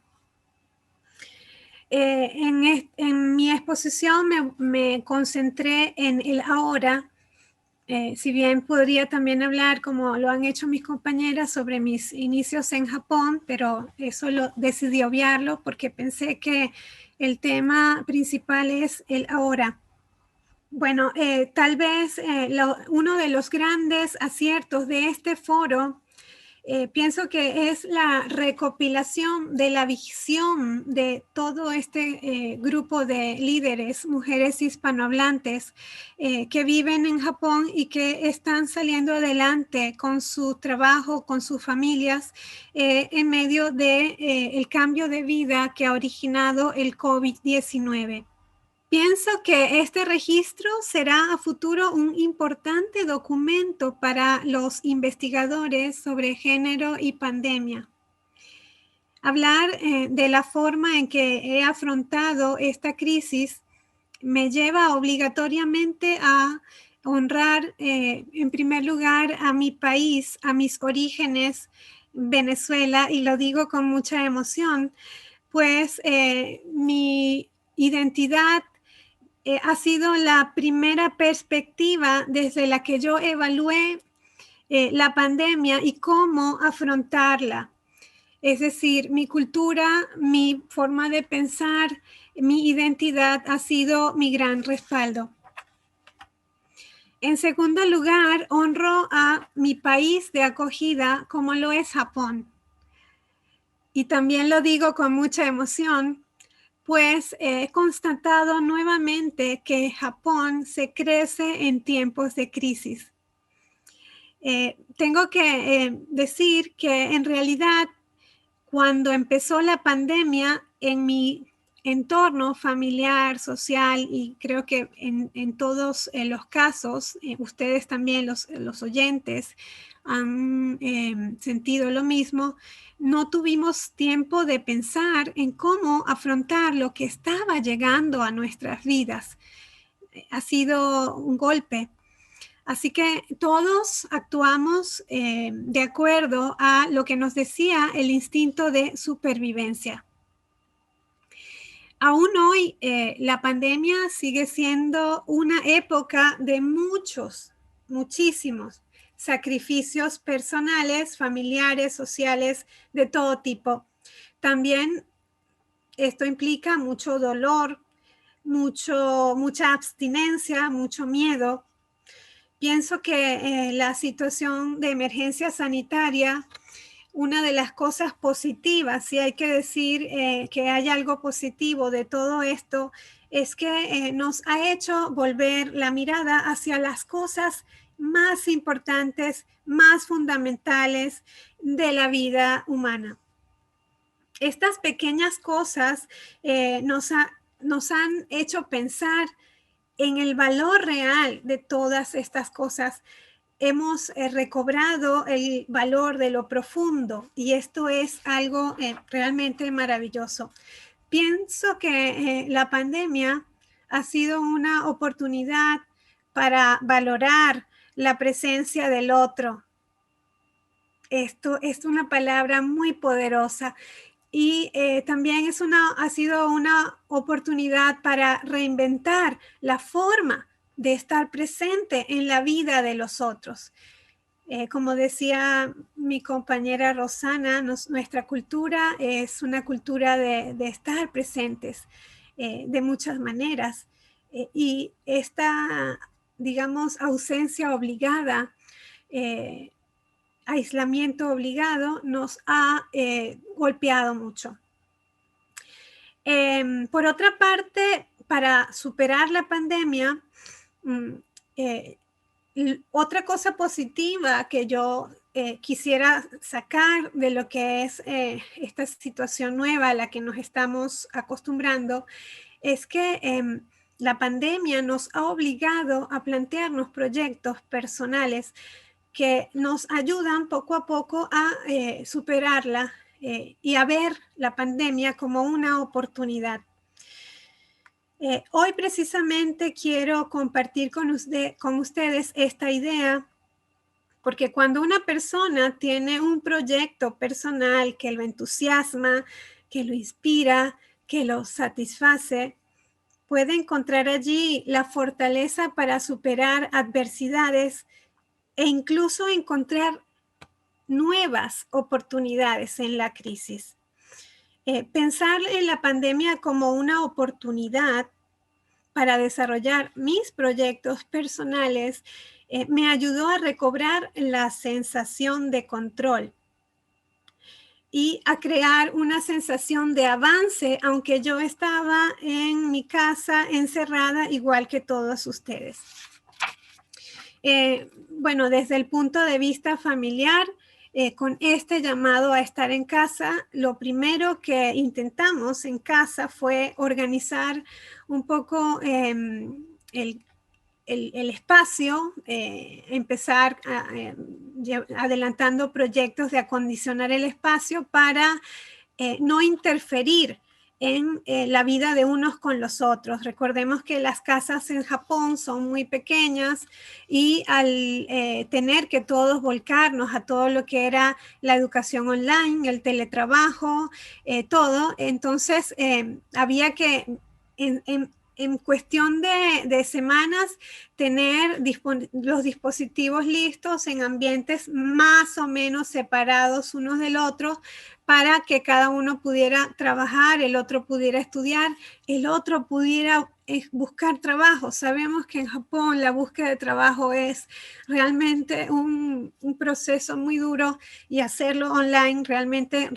En mi exposición me concentré en el ahora si bien podría también hablar, como lo han hecho mis compañeras, sobre mis inicios en Japón, pero eso decidí obviarlo porque pensé que el tema principal es el ahora. Bueno, tal vez uno de los grandes aciertos de este foro, pienso que es la recopilación de la visión de todo este grupo de líderes, mujeres hispanohablantes que viven en Japón y que están saliendo adelante con su trabajo, con sus familias, en medio del cambio de vida que ha originado el COVID-19. Pienso que este registro será a futuro un importante documento para los investigadores sobre género y pandemia. Hablar de la forma en que he afrontado esta crisis me lleva obligatoriamente a honrar, en primer lugar, a mi país, a mis orígenes, Venezuela, y lo digo con mucha emoción, pues mi identidad ha sido la primera perspectiva desde la que yo evalué la pandemia y cómo afrontarla. Es decir, mi cultura, mi forma de pensar, mi identidad ha sido mi gran respaldo. En segundo lugar, honro a mi país de acogida como lo es Japón. Y también lo digo con mucha emoción, pues he constatado nuevamente que Japón se crece en tiempos de crisis. Tengo que decir que en realidad cuando empezó la pandemia en mi entorno familiar, social, y creo que en todos los casos, ustedes también, los oyentes, han sentido lo mismo, no tuvimos tiempo de pensar en cómo afrontar lo que estaba llegando a nuestras vidas. Ha sido un golpe. Así que todos actuamos de acuerdo a lo que nos decía el instinto de supervivencia. Aún hoy, la pandemia sigue siendo una época de muchísimos sacrificios personales, familiares, sociales, de todo tipo. También esto implica mucho dolor, mucha abstinencia, mucho miedo. Pienso que la situación de emergencia sanitaria, una de las cosas positivas, si hay que decir que hay algo positivo de todo esto, es que nos ha hecho volver la mirada hacia las cosas más importantes, más fundamentales de la vida humana. Estas pequeñas cosas nos han hecho pensar en el valor real de todas estas cosas. Hemos recobrado el valor de lo profundo y esto es algo realmente maravilloso. Pienso que la pandemia ha sido una oportunidad para valorar la presencia del otro. Esto es una palabra muy poderosa y también ha sido una oportunidad para reinventar la forma de estar presente en la vida de los otros. Como decía mi compañera Rosana, nuestra cultura es una cultura de estar presentes de muchas maneras. Y esta, digamos, ausencia obligada, aislamiento obligado, nos ha golpeado mucho. Por otra parte, para superar la pandemia, otra cosa positiva que yo quisiera sacar de lo que es esta situación nueva a la que nos estamos acostumbrando es que la pandemia nos ha obligado a plantearnos proyectos personales que nos ayudan poco a poco a superarla y a ver la pandemia como una oportunidad. Hoy precisamente quiero compartir con ustedes esta idea, porque cuando una persona tiene un proyecto personal que lo entusiasma, que lo inspira, que lo satisface, puede encontrar allí la fortaleza para superar adversidades e incluso encontrar nuevas oportunidades en la crisis. Pensar en la pandemia como una oportunidad para desarrollar mis proyectos personales me ayudó a recobrar la sensación de control y a crear una sensación de avance, aunque yo estaba en mi casa encerrada igual que todos ustedes. Bueno, desde el punto de vista familiar, con este llamado a estar en casa, lo primero que intentamos en casa fue organizar un poco el espacio, empezar adelantando proyectos de acondicionar el espacio para no interferir en la vida de unos con los otros. Recordemos que las casas en Japón son muy pequeñas y al tener que todos volcarnos a todo lo que era la educación online, el teletrabajo, todo, entonces había que en cuestión de semanas tener los dispositivos listos en ambientes más o menos separados unos del otro para que cada uno pudiera trabajar, el otro pudiera estudiar, el otro pudiera buscar trabajo. Sabemos que en Japón la búsqueda de trabajo es realmente un proceso muy duro y hacerlo online realmente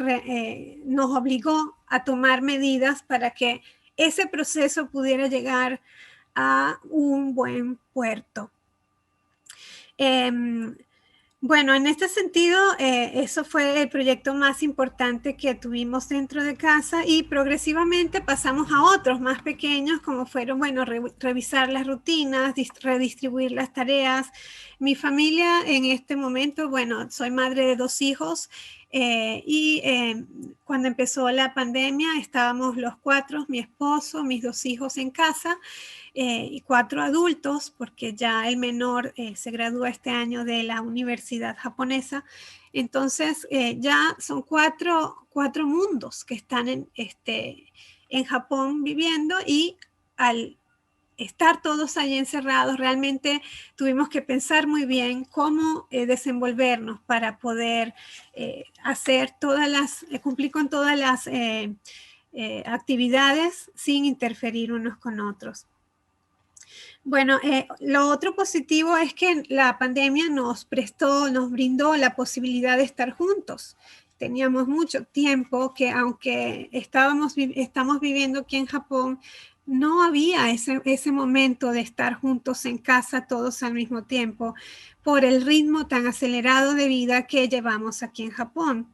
nos obligó a tomar medidas para que ese proceso pudiera llegar a un buen puerto. Bueno, en este sentido, eso fue el proyecto más importante que tuvimos dentro de casa y progresivamente pasamos a otros más pequeños, como fueron, bueno, revisar las rutinas, redistribuir las tareas. Mi familia en este momento, bueno, soy madre de 2 hijos y cuando empezó la pandemia estábamos los 4, mi esposo, mis 2 hijos en casa. Y 4 adultos, porque ya el menor se gradúa este año de la universidad japonesa. Entonces ya son cuatro mundos que están en Japón viviendo y al estar todos allí encerrados, realmente tuvimos que pensar muy bien cómo desenvolvernos para poder cumplir con todas las actividades sin interferir unos con otros. Bueno, lo otro positivo es que la pandemia nos brindó la posibilidad de estar juntos. Teníamos mucho tiempo que aunque estamos viviendo aquí en Japón, no había ese momento de estar juntos en casa todos al mismo tiempo por el ritmo tan acelerado de vida que llevamos aquí en Japón.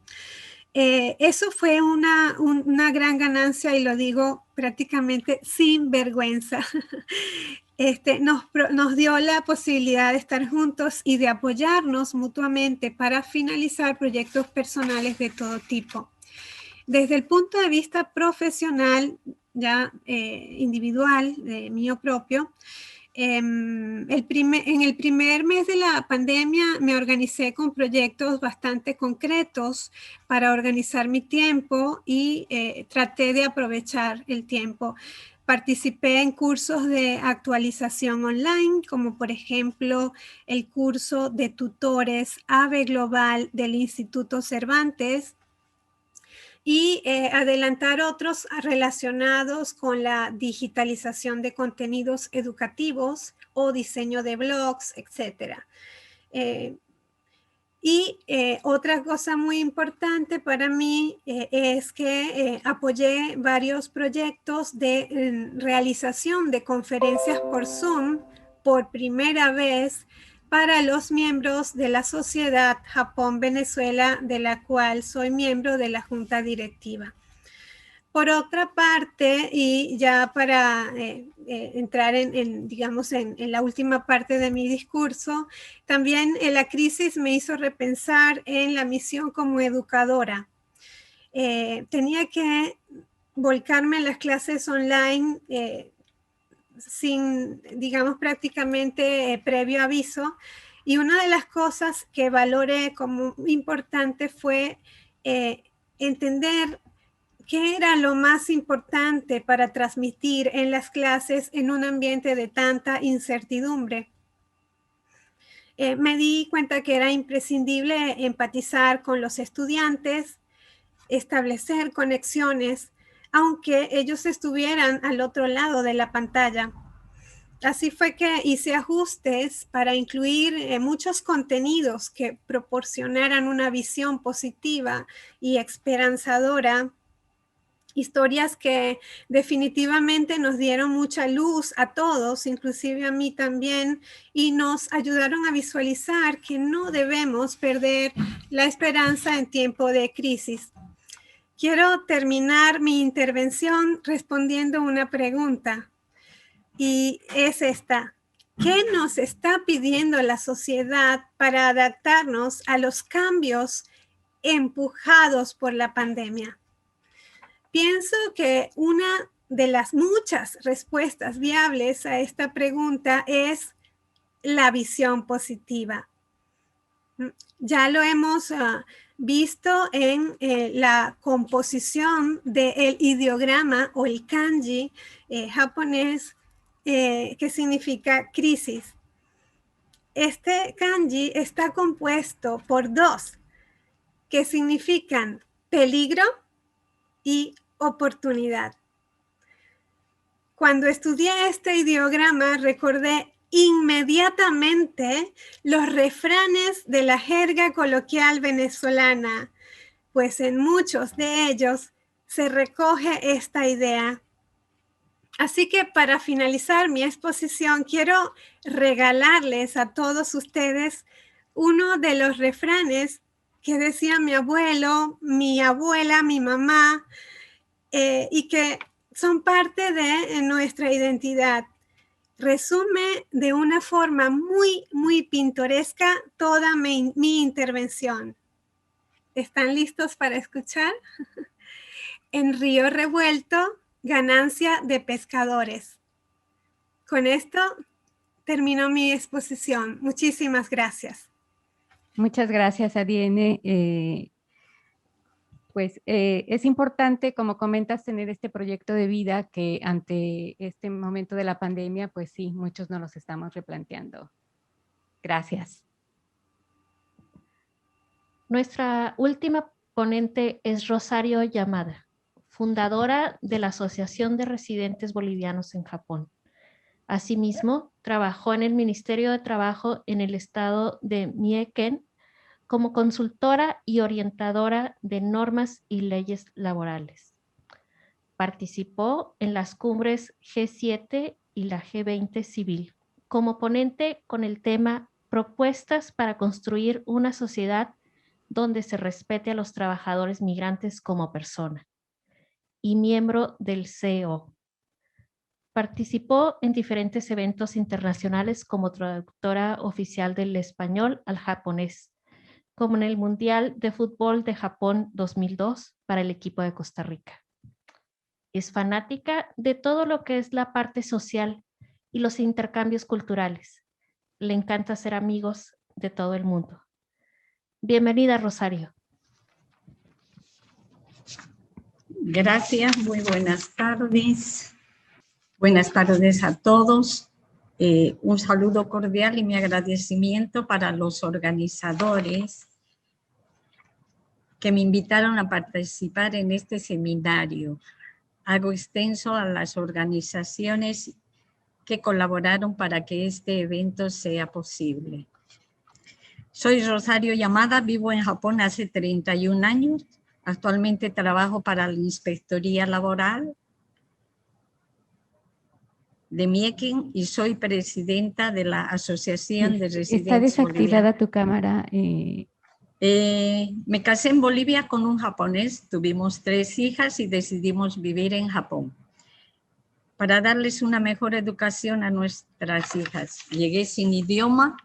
Eso fue una gran ganancia y lo digo prácticamente sin vergüenza. Nos dio la posibilidad de estar juntos y de apoyarnos mutuamente para finalizar proyectos personales de todo tipo. Desde el punto de vista profesional, ya individual, mío propio, en el primer mes de la pandemia me organicé con proyectos bastante concretos para organizar mi tiempo y traté de aprovechar el tiempo. Participé en cursos de actualización online, como por ejemplo el curso de tutores AVE Global del Instituto Cervantes, y adelantar otros relacionados con la digitalización de contenidos educativos o diseño de blogs, etc. Otra cosa muy importante para mí es que apoyé varios proyectos de realización de conferencias por Zoom por primera vez para los miembros de la Sociedad Japón-Venezuela, de la cual soy miembro de la Junta Directiva. Por otra parte, y ya para entrar digamos, en la última parte de mi discurso, también la crisis me hizo repensar en la misión como educadora. Tenía que volcarme en las clases online sin, digamos, prácticamente previo aviso. Y una de las cosas que valoré como importante fue entender ¿qué era lo más importante para transmitir en las clases en un ambiente de tanta incertidumbre? Me di cuenta que era imprescindible empatizar con los estudiantes, establecer conexiones, aunque ellos estuvieran al otro lado de la pantalla. Así fue que hice ajustes para incluir muchos contenidos que proporcionaran una visión positiva y esperanzadora. Historias que definitivamente nos dieron mucha luz a todos, inclusive a mí también, y nos ayudaron a visualizar que no debemos perder la esperanza en tiempo de crisis. Quiero terminar mi intervención respondiendo una pregunta, y es esta: ¿qué nos está pidiendo la sociedad para adaptarnos a los cambios empujados por la pandemia? Pienso que una de las muchas respuestas viables a esta pregunta es la visión positiva. Ya lo hemos visto en la composición del ideograma o el kanji japonés que significa crisis. Este kanji está compuesto por dos que significan peligro y oportunidad. Cuando estudié este ideograma, recordé inmediatamente los refranes de la jerga coloquial venezolana, pues en muchos de ellos se recoge esta idea. Así que para finalizar mi exposición, quiero regalarles a todos ustedes uno de los refranes que decía mi abuelo, mi abuela, mi mamá, y que son parte de nuestra identidad. Resume de una forma muy, muy pintoresca toda mi intervención. ¿Están listos para escuchar? En río revuelto, ganancia de pescadores. Con esto termino mi exposición. Muchísimas gracias. Muchas gracias, Ariene. Es importante, como comentas, tener este proyecto de vida que ante este momento de la pandemia, pues sí, muchos nos los estamos replanteando. Gracias. Nuestra última ponente es Rosario Yamada, fundadora de la Asociación de Residentes Bolivianos en Japón. Asimismo, trabajó en el Ministerio de Trabajo en el estado de Mieken como consultora y orientadora de normas y leyes laborales. Participó en las cumbres G7 y la G20 civil, como ponente con el tema Propuestas para construir una sociedad donde se respete a los trabajadores migrantes como persona, y miembro del CEO. Participó en diferentes eventos internacionales como traductora oficial del español al japonés, como en el Mundial de Fútbol de Japón 2002 para el equipo de Costa Rica. Es fanática de todo lo que es la parte social y los intercambios culturales. Le encanta ser amigos de todo el mundo. Bienvenida, Rosario. Gracias, muy buenas tardes. Buenas tardes a todos. Un saludo cordial y mi agradecimiento para los organizadores que me invitaron a participar en este seminario. Hago extenso a las organizaciones que colaboraron para que este evento sea posible. Soy Rosario Yamada, vivo en Japón hace 31 años. Actualmente trabajo para la Inspectoría Laboral de Mieken y soy presidenta de la Asociación de Residentes Está desactivada Bolivianos. tu cámara. Me casé en Bolivia con un japonés, tuvimos 3 hijas y decidimos vivir en Japón para darles una mejor educación a nuestras hijas. Llegué sin idioma,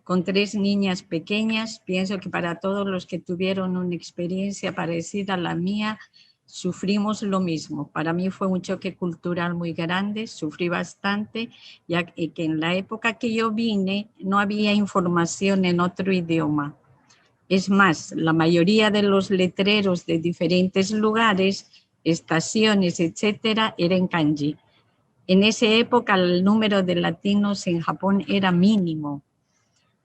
con 3 niñas pequeñas. Pienso que para todos los que tuvieron una experiencia parecida a la mía, sufrimos lo mismo. Para mí fue un choque cultural muy grande, sufrí bastante, ya que en la época que yo vine no había información en otro idioma. Es más, la mayoría de los letreros de diferentes lugares estaciones, etcétera, era en kanji. En esa época el número de latinos en Japón era mínimo.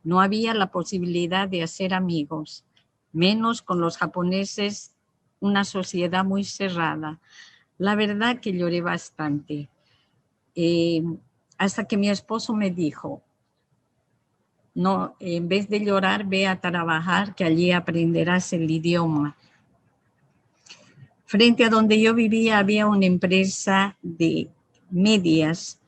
No había la posibilidad de hacer amigos, menos con los japoneses, una sociedad muy cerrada. La verdad que lloré bastante. Hasta que mi esposo me dijo, no, en vez de llorar, ve a trabajar, que allí aprenderás el idioma. Frente a donde yo vivía había una empresa de medias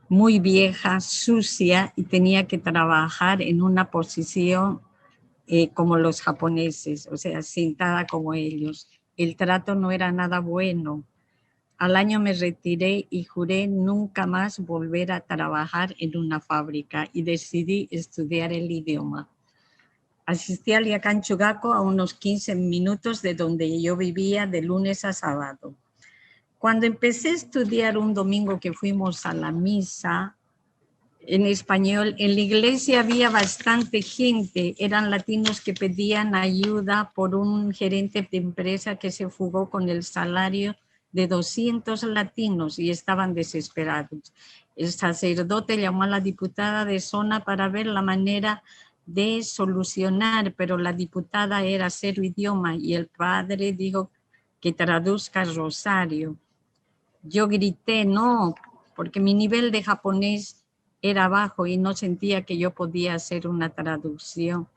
muy vieja, sucia, y tenía que trabajar en una posición como los japoneses, o sea, sentada como ellos. El trato no era nada bueno. Al año me retiré y juré nunca más volver a trabajar en una fábrica y decidí estudiar el idioma. Asistí al Yakan Chugaku a unos 15 minutos de donde yo vivía de lunes a sábado. Cuando empecé a estudiar un domingo que fuimos a la misa en español, en la iglesia había bastante gente, eran latinos que pedían ayuda por un gerente de empresa que se fugó con el salario de 200 latinos y estaban desesperados. El sacerdote llamó a la diputada de zona para ver la manera de solucionar, pero la diputada era cero idioma y el padre dijo que traduzca Rosario. Yo grité no, porque mi nivel de japonés era bajo y no sentía que yo podía hacer una traducción,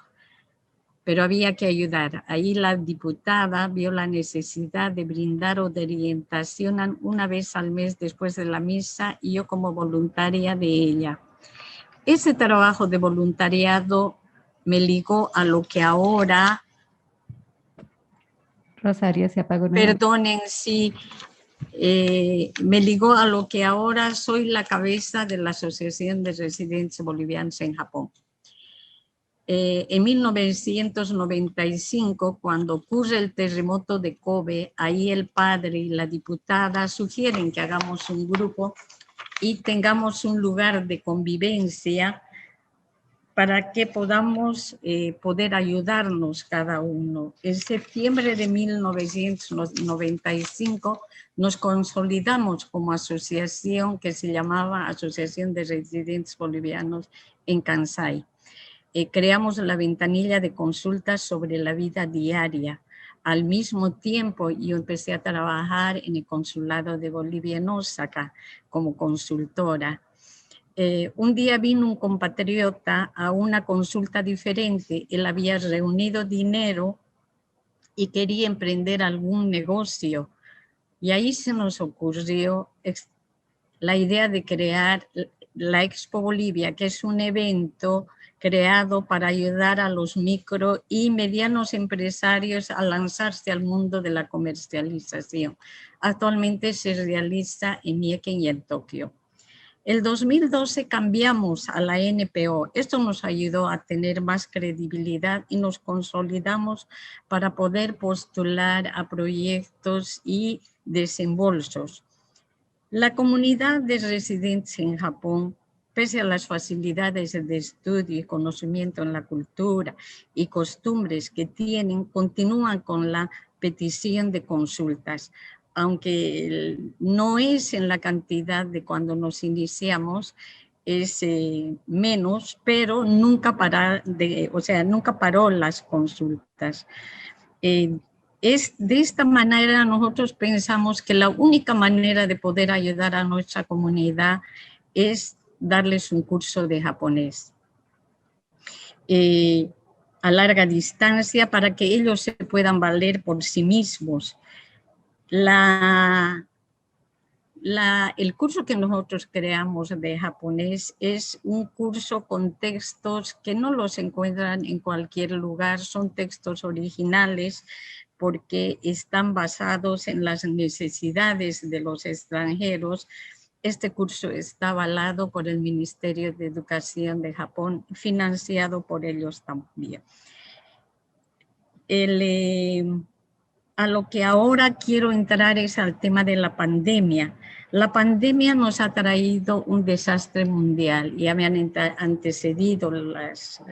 pero había que ayudar. Ahí la diputada vio la necesidad de brindar orientación una vez al mes después de la misa y yo como voluntaria de ella. Ese trabajo de voluntariado me ligó a lo que ahora... Rosario, se apagó. Perdonen si me ligó a lo que ahora soy la cabeza de la Asociación de Residentes Bolivianos en Japón. En 1995, cuando ocurre el terremoto de Kobe, ahí el padre y la diputada sugieren que hagamos un grupo y tengamos un lugar de convivencia para que podamos poder ayudarnos cada uno. En septiembre de 1995 nos consolidamos como asociación que se llamaba Asociación de Residentes Bolivianos en Kansai. Creamos la ventanilla de consultas sobre la vida diaria. Al mismo tiempo, yo empecé a trabajar en el Consulado de Bolivia en Osaka como consultora. Un día vino un compatriota a una consulta diferente. Él había reunido dinero y quería emprender algún negocio. Y ahí se nos ocurrió la idea de crear la Expo Bolivia, que es un evento creado para ayudar a los micro y medianos empresarios a lanzarse al mundo de la comercialización. Actualmente se realiza en Mieken y en Tokio. El 2012 cambiamos a la NPO. Esto nos ayudó a tener más credibilidad y nos consolidamos para poder postular a proyectos y desembolsos. La comunidad de residentes en Japón, pese a las facilidades de estudio y conocimiento en la cultura y costumbres que tienen, continúan con la petición de consultas, aunque no es en la cantidad de cuando nos iniciamos, es menos, pero nunca paró las consultas. De esta manera nosotros pensamos que la única manera de poder ayudar a nuestra comunidad es darles un curso de japonés a larga distancia para que ellos se puedan valer por sí mismos. El curso que nosotros creamos de japonés es un curso con textos que no los encuentran en cualquier lugar, son textos originales porque están basados en las necesidades de los extranjeros. Este curso está avalado por el Ministerio de Educación de Japón, financiado por ellos también. A lo que ahora quiero entrar es al tema de la pandemia. La pandemia nos ha traído un desastre mundial. Ya me han antecedido las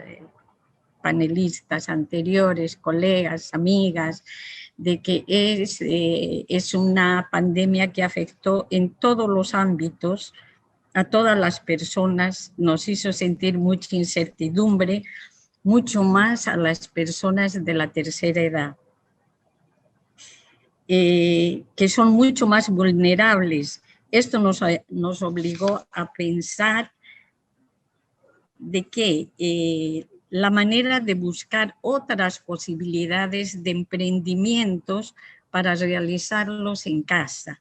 panelistas anteriores, colegas, amigas. de que es una pandemia que afectó en todos los ámbitos a todas las personas, nos hizo sentir mucha incertidumbre, mucho más a las personas de la tercera edad, que son mucho más vulnerables. Esto nos obligó a pensar de que la manera de buscar otras posibilidades de emprendimientos para realizarlos en casa.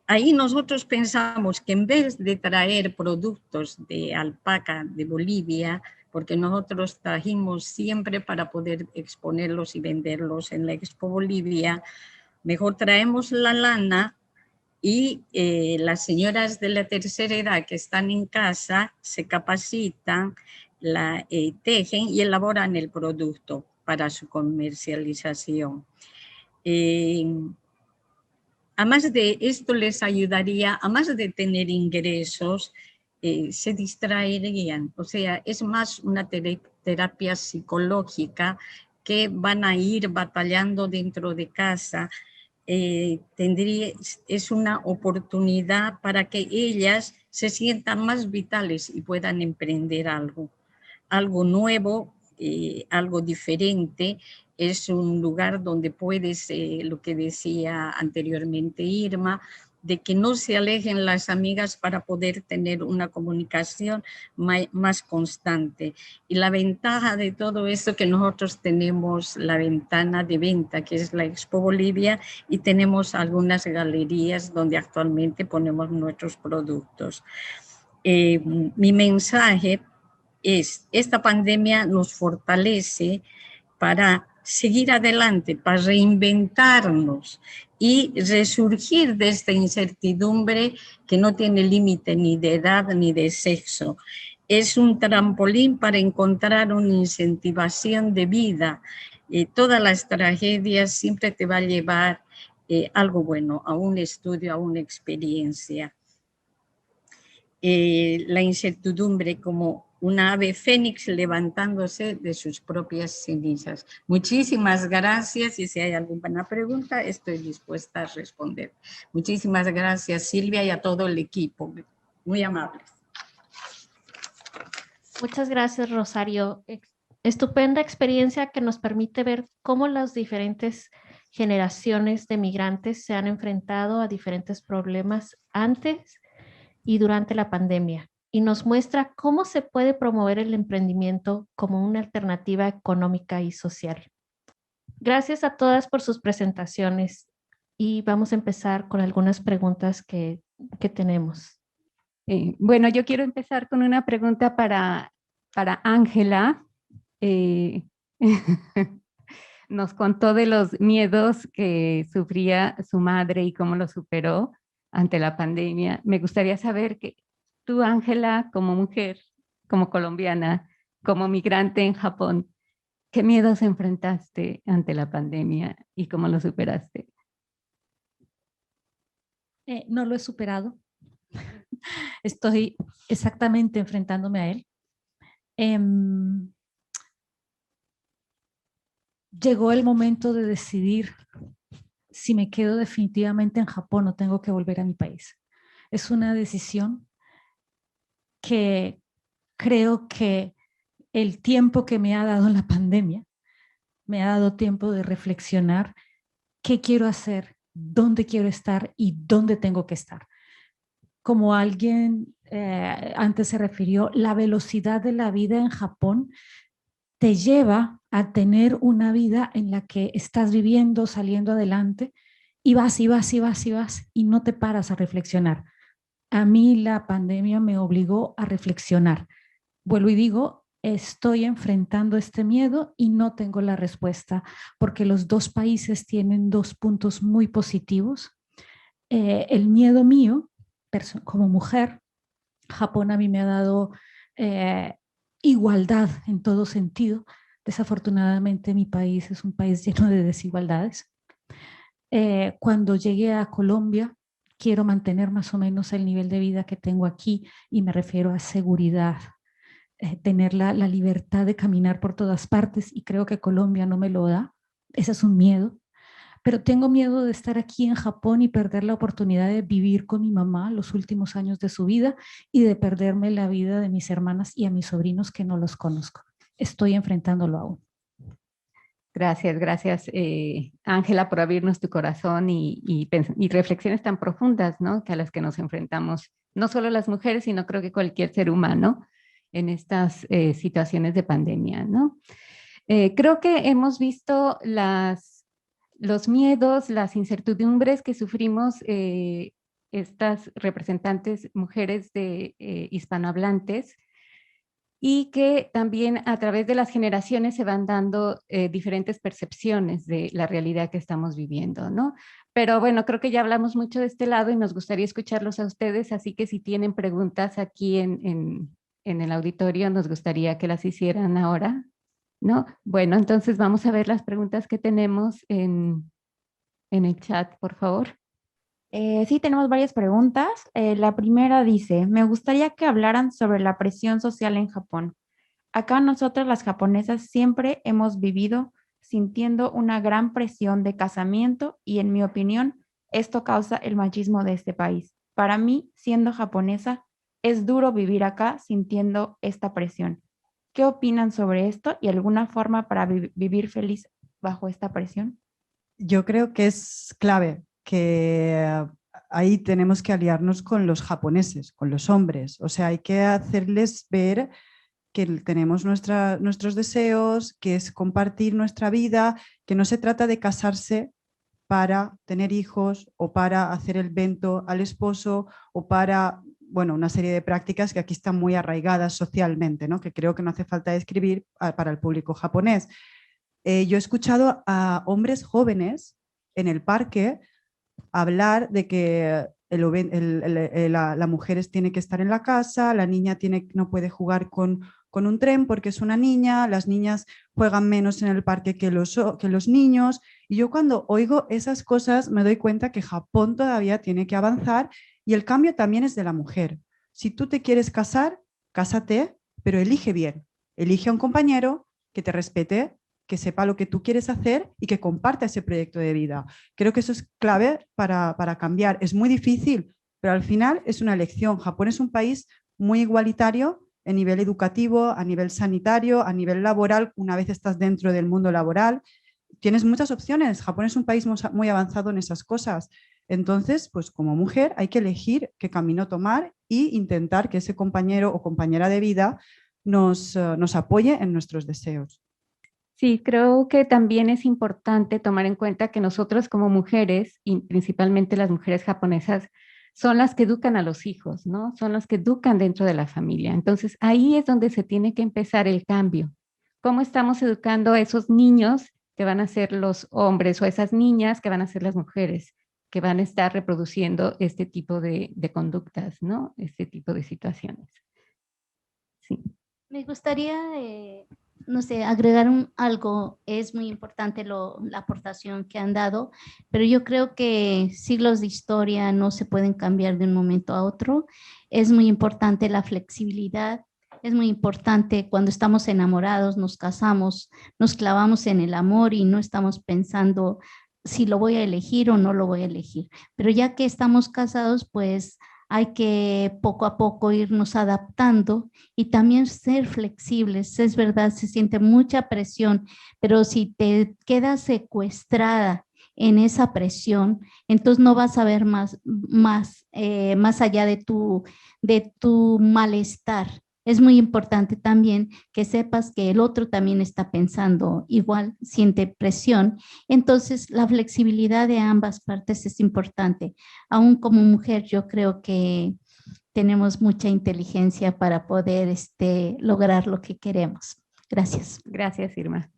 Ahí nosotros pensamos que en vez de traer productos de alpaca de Bolivia, porque nosotros trajimos siempre para poder exponerlos y venderlos en la Expo Bolivia, mejor traemos la lana y las señoras de la tercera edad que están en casa se capacitan, tejen y elaboran el producto para su comercialización. Además de esto les ayudaría, además de tener ingresos, se distraerían. O sea, es más una terapia psicológica que van a ir batallando dentro de casa. Es una oportunidad para que ellas se sientan más vitales y puedan emprender algo nuevo, algo diferente. Es un lugar donde puedes, lo que decía anteriormente Irma, de que no se alejen las amigas para poder tener una comunicación más constante. Y la ventaja de todo esto que nosotros tenemos la ventana de venta, que es la Expo Bolivia, y tenemos algunas galerías donde actualmente ponemos nuestros productos. Mi mensaje es, esta pandemia nos fortalece para seguir adelante, para reinventarnos y resurgir de esta incertidumbre que no tiene límite ni de edad ni de sexo. Es un trampolín para encontrar una incentivación de vida. Todas las tragedias siempre te va a llevar algo bueno, a un estudio, a una experiencia. La incertidumbre como una ave fénix levantándose de sus propias cenizas. Muchísimas gracias y si hay alguna pregunta estoy dispuesta a responder. Muchísimas gracias Silvia y a todo el equipo. Muy amables. Muchas gracias Rosario. Estupenda experiencia que nos permite ver cómo las diferentes generaciones de migrantes se han enfrentado a diferentes problemas antes y durante la pandemia, y nos muestra cómo se puede promover el emprendimiento como una alternativa económica y social. Gracias a todas por sus presentaciones y vamos a empezar con algunas preguntas que tenemos. Bueno, yo quiero empezar con una pregunta para Ángela. Nos contó de los miedos que sufría su madre y cómo lo superó ante la pandemia. Me gustaría saber que tú, Ángela, como mujer, como colombiana, como migrante en Japón, ¿qué miedos enfrentaste ante la pandemia y cómo lo superaste? No lo he superado. Estoy exactamente enfrentándome a él. Llegó el momento de decidir si me quedo definitivamente en Japón o tengo que volver a mi país. Es una decisión que creo que el tiempo que me ha dado la pandemia me ha dado tiempo de reflexionar qué quiero hacer, dónde quiero estar y dónde tengo que estar. Como alguien antes se refirió, la velocidad de la vida en Japón te lleva a tener una vida en la que estás viviendo, saliendo adelante y vas y vas y vas y vas y no te paras a reflexionar. A mí la pandemia me obligó a reflexionar. Vuelvo y digo, estoy enfrentando este miedo y no tengo la respuesta porque los dos países tienen dos puntos muy positivos. El miedo mío, como mujer, Japón a mí me ha dado igualdad en todo sentido. Desafortunadamente mi país es un país lleno de desigualdades. Cuando llegué a Colombia, quiero mantener más o menos el nivel de vida que tengo aquí y me refiero a seguridad, tener la libertad de caminar por todas partes y creo que Colombia no me lo da. Ese es un miedo. pero tengo miedo de estar aquí en Japón y perder la oportunidad de vivir con mi mamá los últimos años de su vida y de perderme la vida de mis hermanas y a mis sobrinos que no los conozco. Estoy enfrentándolo aún. Gracias, Ángela, por abrirnos tu corazón y reflexiones tan profundas, ¿no? Que a las que nos enfrentamos, no solo las mujeres, sino creo que cualquier ser humano en estas situaciones de pandemia, ¿no? Creo que hemos visto los miedos, las incertidumbres que sufrimos estas representantes mujeres de hispanohablantes, y que también a través de las generaciones se van dando diferentes percepciones de la realidad que estamos viviendo, ¿no? Pero bueno, creo que ya hablamos mucho de este lado y nos gustaría escucharlos a ustedes, así que si tienen preguntas aquí en el auditorio, nos gustaría que las hicieran ahora, ¿no? Bueno, entonces vamos a ver las preguntas que tenemos en el chat, por favor. Sí, tenemos varias preguntas. La primera dice, me gustaría que hablaran sobre la presión social en Japón. Acá nosotras las japonesas siempre hemos vivido sintiendo una gran presión de casamiento y en mi opinión esto causa el machismo de este país. Para mí, siendo japonesa, es duro vivir acá sintiendo esta presión. ¿Qué opinan sobre esto y alguna forma para vivir feliz bajo esta presión? Yo creo que es clave que ahí tenemos que aliarnos con los japoneses, con los hombres. O sea, hay que hacerles ver que tenemos nuestros deseos, que es compartir nuestra vida, que no se trata de casarse para tener hijos o para hacer el bento al esposo o para, bueno, una serie de prácticas que aquí están muy arraigadas socialmente, ¿no? Que creo que no hace falta describir para el público japonés. Yo he escuchado a hombres jóvenes en el parque hablar de que la mujer tiene que estar en la casa, la niña no puede jugar con un tren porque es una niña, las niñas juegan menos en el parque que los niños. Y yo cuando oigo esas cosas me doy cuenta que Japón todavía tiene que avanzar y el cambio también es de la mujer. Si tú te quieres casar, cásate, pero elige bien. Elige a un compañero que te respete, que sepa lo que tú quieres hacer y que comparta ese proyecto de vida. Creo que eso es clave para cambiar. Es muy difícil, pero al final es una elección. Japón es un país muy igualitario a nivel educativo, a nivel sanitario, a nivel laboral. Una vez estás dentro del mundo laboral, tienes muchas opciones. Japón es un país muy avanzado en esas cosas. Entonces, pues como mujer hay que elegir qué camino tomar e intentar que ese compañero o compañera de vida nos apoye en nuestros deseos. Sí, creo que también es importante tomar en cuenta que nosotros como mujeres, y principalmente las mujeres japonesas, son las que educan a los hijos, ¿no? Son las que educan dentro de la familia. Entonces, ahí es donde se tiene que empezar el cambio. ¿Cómo estamos educando a esos niños que van a ser los hombres o a esas niñas que van a ser las mujeres, que van a estar reproduciendo este tipo de conductas, ¿no? Este tipo de situaciones. Sí. Me gustaría, no sé, agregar algo. Es muy importante la aportación que han dado, pero yo creo que siglos de historia no se pueden cambiar de un momento a otro. Es muy importante la flexibilidad. Es muy importante cuando estamos enamorados, nos casamos, nos clavamos en el amor y no estamos pensando si lo voy a elegir o no lo voy a elegir. Pero ya que estamos casados, pues hay que poco a poco irnos adaptando y también ser flexibles. Es verdad, se siente mucha presión, pero si te quedas secuestrada en esa presión, entonces no vas a ver más allá de tu malestar. Es muy importante también que sepas que el otro también está pensando igual, siente presión. Entonces, la flexibilidad de ambas partes es importante. Aún como mujer, yo creo que tenemos mucha inteligencia para poder lograr lo que queremos. Gracias. Gracias, Irma.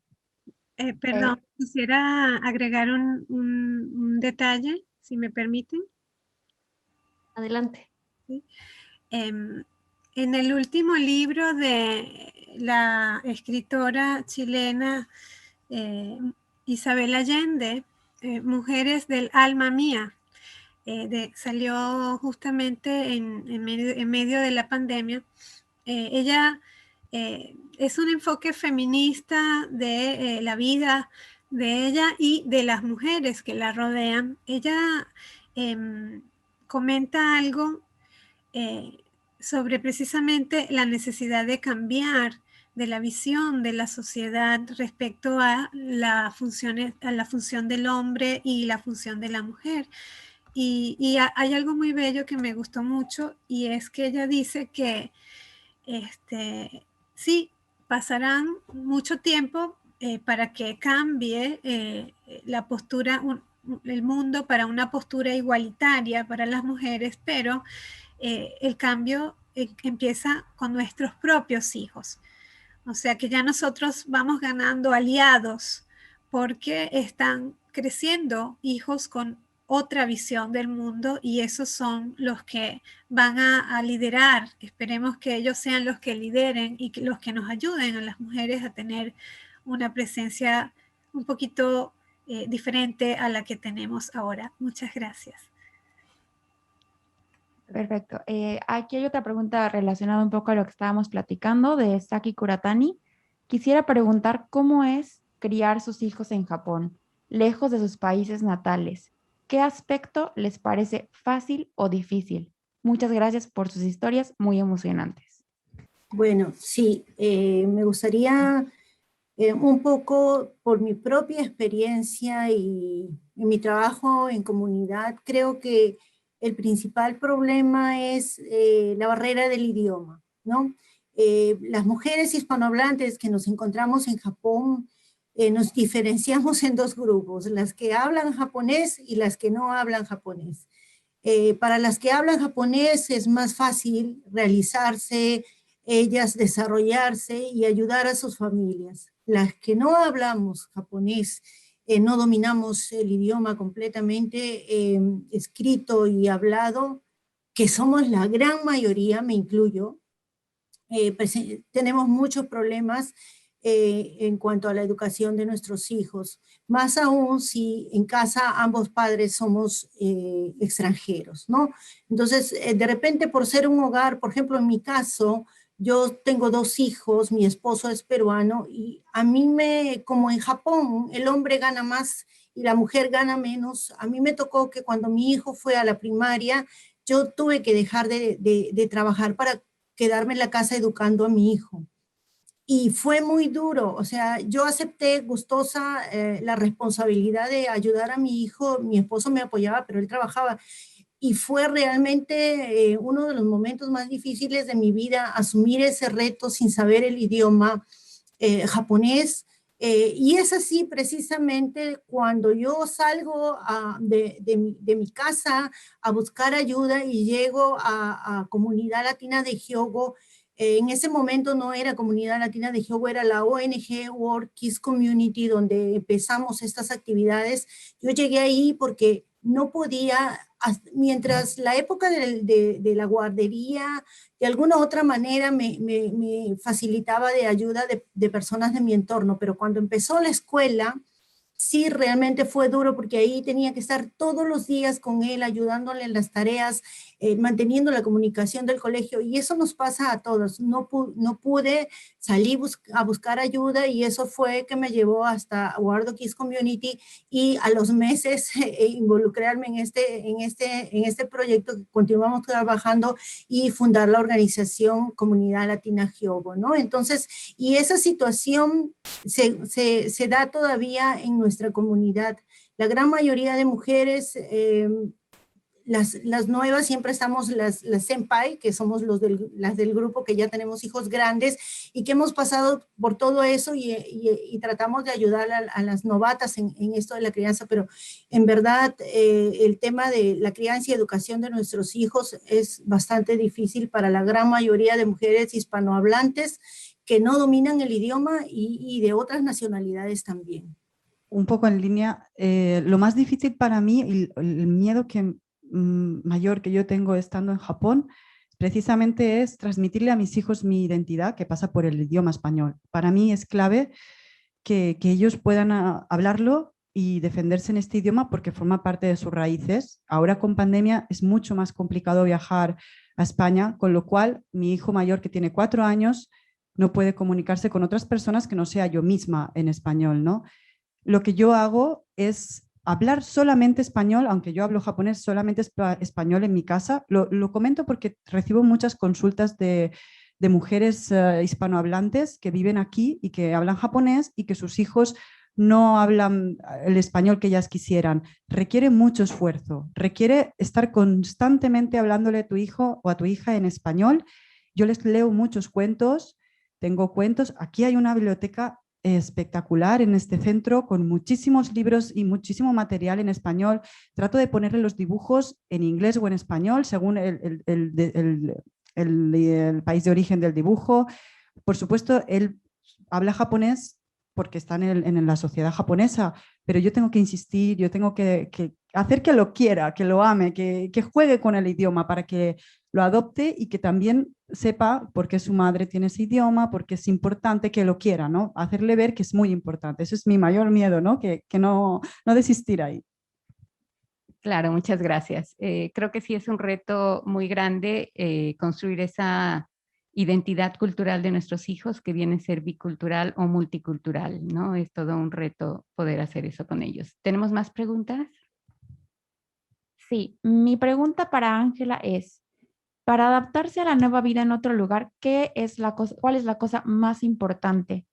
Perdón, quisiera agregar un detalle, si me permiten. Adelante. ¿Sí? En el último libro de la escritora chilena Isabel Allende, Mujeres del alma mía, salió justamente en medio de la pandemia. Ella es un enfoque feminista de la vida de ella y de las mujeres que la rodean. Ella comenta algo sobre precisamente la necesidad de cambiar de la visión de la sociedad respecto a la función del hombre y la función de la mujer. Y hay algo muy bello que me gustó mucho, y es que ella dice que sí, pasarán mucho tiempo para que cambie la postura, el mundo para una postura igualitaria para las mujeres, pero el cambio empieza con nuestros propios hijos. O sea que ya nosotros vamos ganando aliados porque están creciendo hijos con otra visión del mundo, y esos son los que van a liderar. Esperemos que ellos sean los que lideren y los que nos ayuden a las mujeres a tener una presencia un poquito diferente a la que tenemos ahora. Muchas gracias. Perfecto. Aquí hay otra pregunta relacionada un poco a lo que estábamos platicando de Saki Kuratani. Quisiera preguntar cómo es criar sus hijos en Japón, lejos de sus países natales. ¿Qué aspecto les parece fácil o difícil? Muchas gracias por sus historias muy emocionantes. Bueno, sí, me gustaría un poco por mi propia experiencia y en mi trabajo en comunidad, creo que el principal problema es la barrera del idioma, ¿no? Las mujeres hispanohablantes que nos encontramos en Japón, nos diferenciamos en dos grupos, las que hablan japonés y las que no hablan japonés. Para las que hablan japonés es más fácil realizarse, ellas desarrollarse y ayudar a sus familias. Las que no hablamos japonés, no dominamos el idioma completamente, escrito y hablado, que somos la gran mayoría, me incluyo, tenemos muchos problemas en cuanto a la educación de nuestros hijos, más aún si en casa ambos padres somos extranjeros, ¿no? Entonces, de repente por ser un hogar, por ejemplo, en mi caso, yo tengo 2 hijos, mi esposo es peruano, y a mí como en Japón, el hombre gana más y la mujer gana menos, a mí me tocó que cuando mi hijo fue a la primaria, yo tuve que dejar de trabajar para quedarme en la casa educando a mi hijo. Y fue muy duro, o sea, yo acepté gustosa la responsabilidad de ayudar a mi hijo, mi esposo me apoyaba, pero él trabajaba, y fue realmente uno de los momentos más difíciles de mi vida, asumir ese reto sin saber el idioma japonés, y es así precisamente cuando yo salgo de mi casa a buscar ayuda y llego a Comunidad Latina de Hyogo. En ese momento no era Comunidad Latina de Hyogo, era la ONG World Kids Community, donde empezamos estas actividades. Yo llegué ahí porque no podía, mientras la época de la guardería, de alguna otra manera me facilitaba de ayuda de personas de mi entorno, pero cuando empezó la escuela, sí, realmente fue duro porque ahí tenía que estar todos los días con él, ayudándole en las tareas, manteniendo la comunicación del colegio, y eso nos pasa a todos. No pude salir a buscar ayuda, y eso fue que me llevó hasta World Kids Community, y a los meses involucrarme en este proyecto que continuamos trabajando y fundar la organización Comunidad Latina Hyogo, ¿no? Entonces, y esa situación se da todavía en nuestra comunidad. La gran mayoría de mujeres, las nuevas, siempre estamos las senpai, que somos las del grupo que ya tenemos hijos grandes y que hemos pasado por todo eso, y tratamos de ayudar a las novatas en esto de la crianza, pero en verdad el tema de la crianza y educación de nuestros hijos es bastante difícil para la gran mayoría de mujeres hispanohablantes que no dominan el idioma y de otras nacionalidades también. Un poco en línea, lo más difícil para mí, el miedo mayor que yo tengo estando en Japón, precisamente es transmitirle a mis hijos mi identidad, que pasa por el idioma español. Para mí es clave que ellos puedan hablarlo y defenderse en este idioma porque forma parte de sus raíces. Ahora con pandemia es mucho más complicado viajar a España, con lo cual mi hijo mayor, que tiene 4 años, no puede comunicarse con otras personas que no sea yo misma en español, ¿no? lo que yo hago es hablar solamente español, aunque yo hablo japonés, solamente español en mi casa. Lo comento porque recibo muchas consultas de mujeres hispanohablantes que viven aquí y que hablan japonés y que sus hijos no hablan el español que ellas quisieran. Requiere mucho esfuerzo, requiere estar constantemente hablándole a tu hijo o a tu hija en español. Yo les leo muchos cuentos, tengo cuentos. Aquí hay una biblioteca espectacular en este centro con muchísimos libros y muchísimo material en español. Trato de ponerle los dibujos en inglés o en español según el país de origen del dibujo. Por supuesto, él habla japonés porque está en la sociedad japonesa, pero yo tengo que insistir, yo tengo que hacer que lo quiera, que lo ame, que juegue con el idioma para que lo adopte y que también sepa por qué su madre tiene ese idioma, porque es importante que lo quiera, ¿no? Hacerle ver que es muy importante. Ese es mi mayor miedo, ¿no? Que no desistir ahí. Claro, muchas gracias. Creo que sí es un reto muy grande construir esa identidad cultural de nuestros hijos, que viene a ser bicultural o multicultural, ¿no? Es todo un reto poder hacer eso con ellos. ¿Tenemos más preguntas? Sí, mi pregunta para Ángela es, para adaptarse a la nueva vida en otro lugar, ¿cuál es la cosa más importante?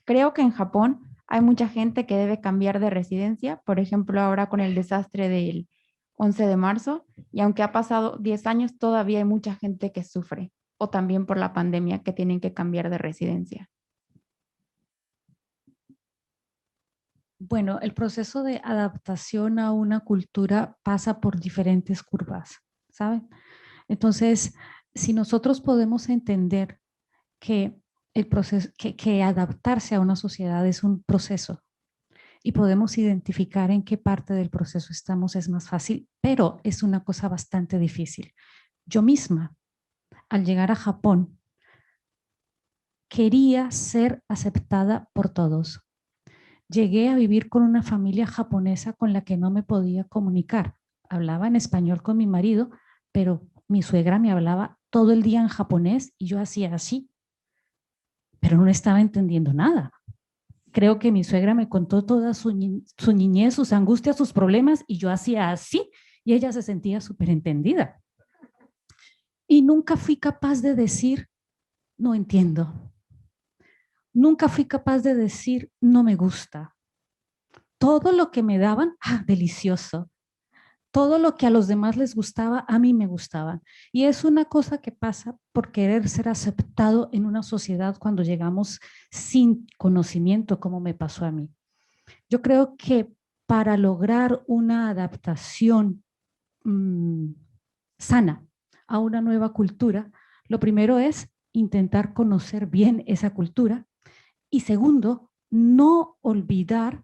Creo que en Japón hay mucha gente que debe cambiar de residencia, por ejemplo, ahora con el desastre del 11 de marzo, y aunque ha pasado 10 años, todavía hay mucha gente que sufre, o también por la pandemia que tienen que cambiar de residencia. Bueno, el proceso de adaptación a una cultura pasa por diferentes curvas, ¿saben? Entonces, si nosotros podemos entender que el proceso, que adaptarse a una sociedad es un proceso y podemos identificar en qué parte del proceso estamos, es más fácil, pero es una cosa bastante difícil. Yo misma, al llegar a Japón, quería ser aceptada por todos. Llegué a vivir con una familia japonesa con la que no me podía comunicar. Hablaba en español con mi marido, pero mi suegra me hablaba todo el día en japonés y yo hacía así, pero no estaba entendiendo nada. Creo que mi suegra me contó toda su niñez, sus angustias, sus problemas y yo hacía así y ella se sentía súper entendida. Y nunca fui capaz de decir, no entiendo. Nunca fui capaz de decir, no me gusta. Todo lo que me daban, delicioso. Todo lo que a los demás les gustaba, a mí me gustaba. Y es una cosa que pasa por querer ser aceptado en una sociedad cuando llegamos sin conocimiento, como me pasó a mí. Yo creo que para lograr una adaptación sana a una nueva cultura, lo primero es intentar conocer bien esa cultura y segundo, no olvidar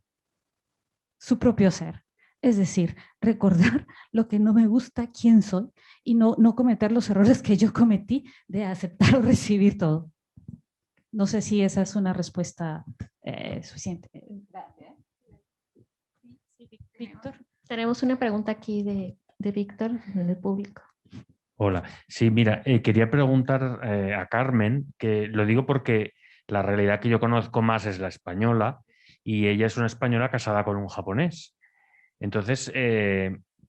su propio ser. Es decir, recordar lo que no me gusta, quién soy, y no cometer los errores que yo cometí de aceptar o recibir todo. No sé si esa es una respuesta suficiente. Gracias. Víctor, tenemos una pregunta aquí de Víctor, del público. Hola, sí, mira, quería preguntar a Carmen, que lo digo porque la realidad que yo conozco más es la española y ella es una española casada con un japonés. Entonces,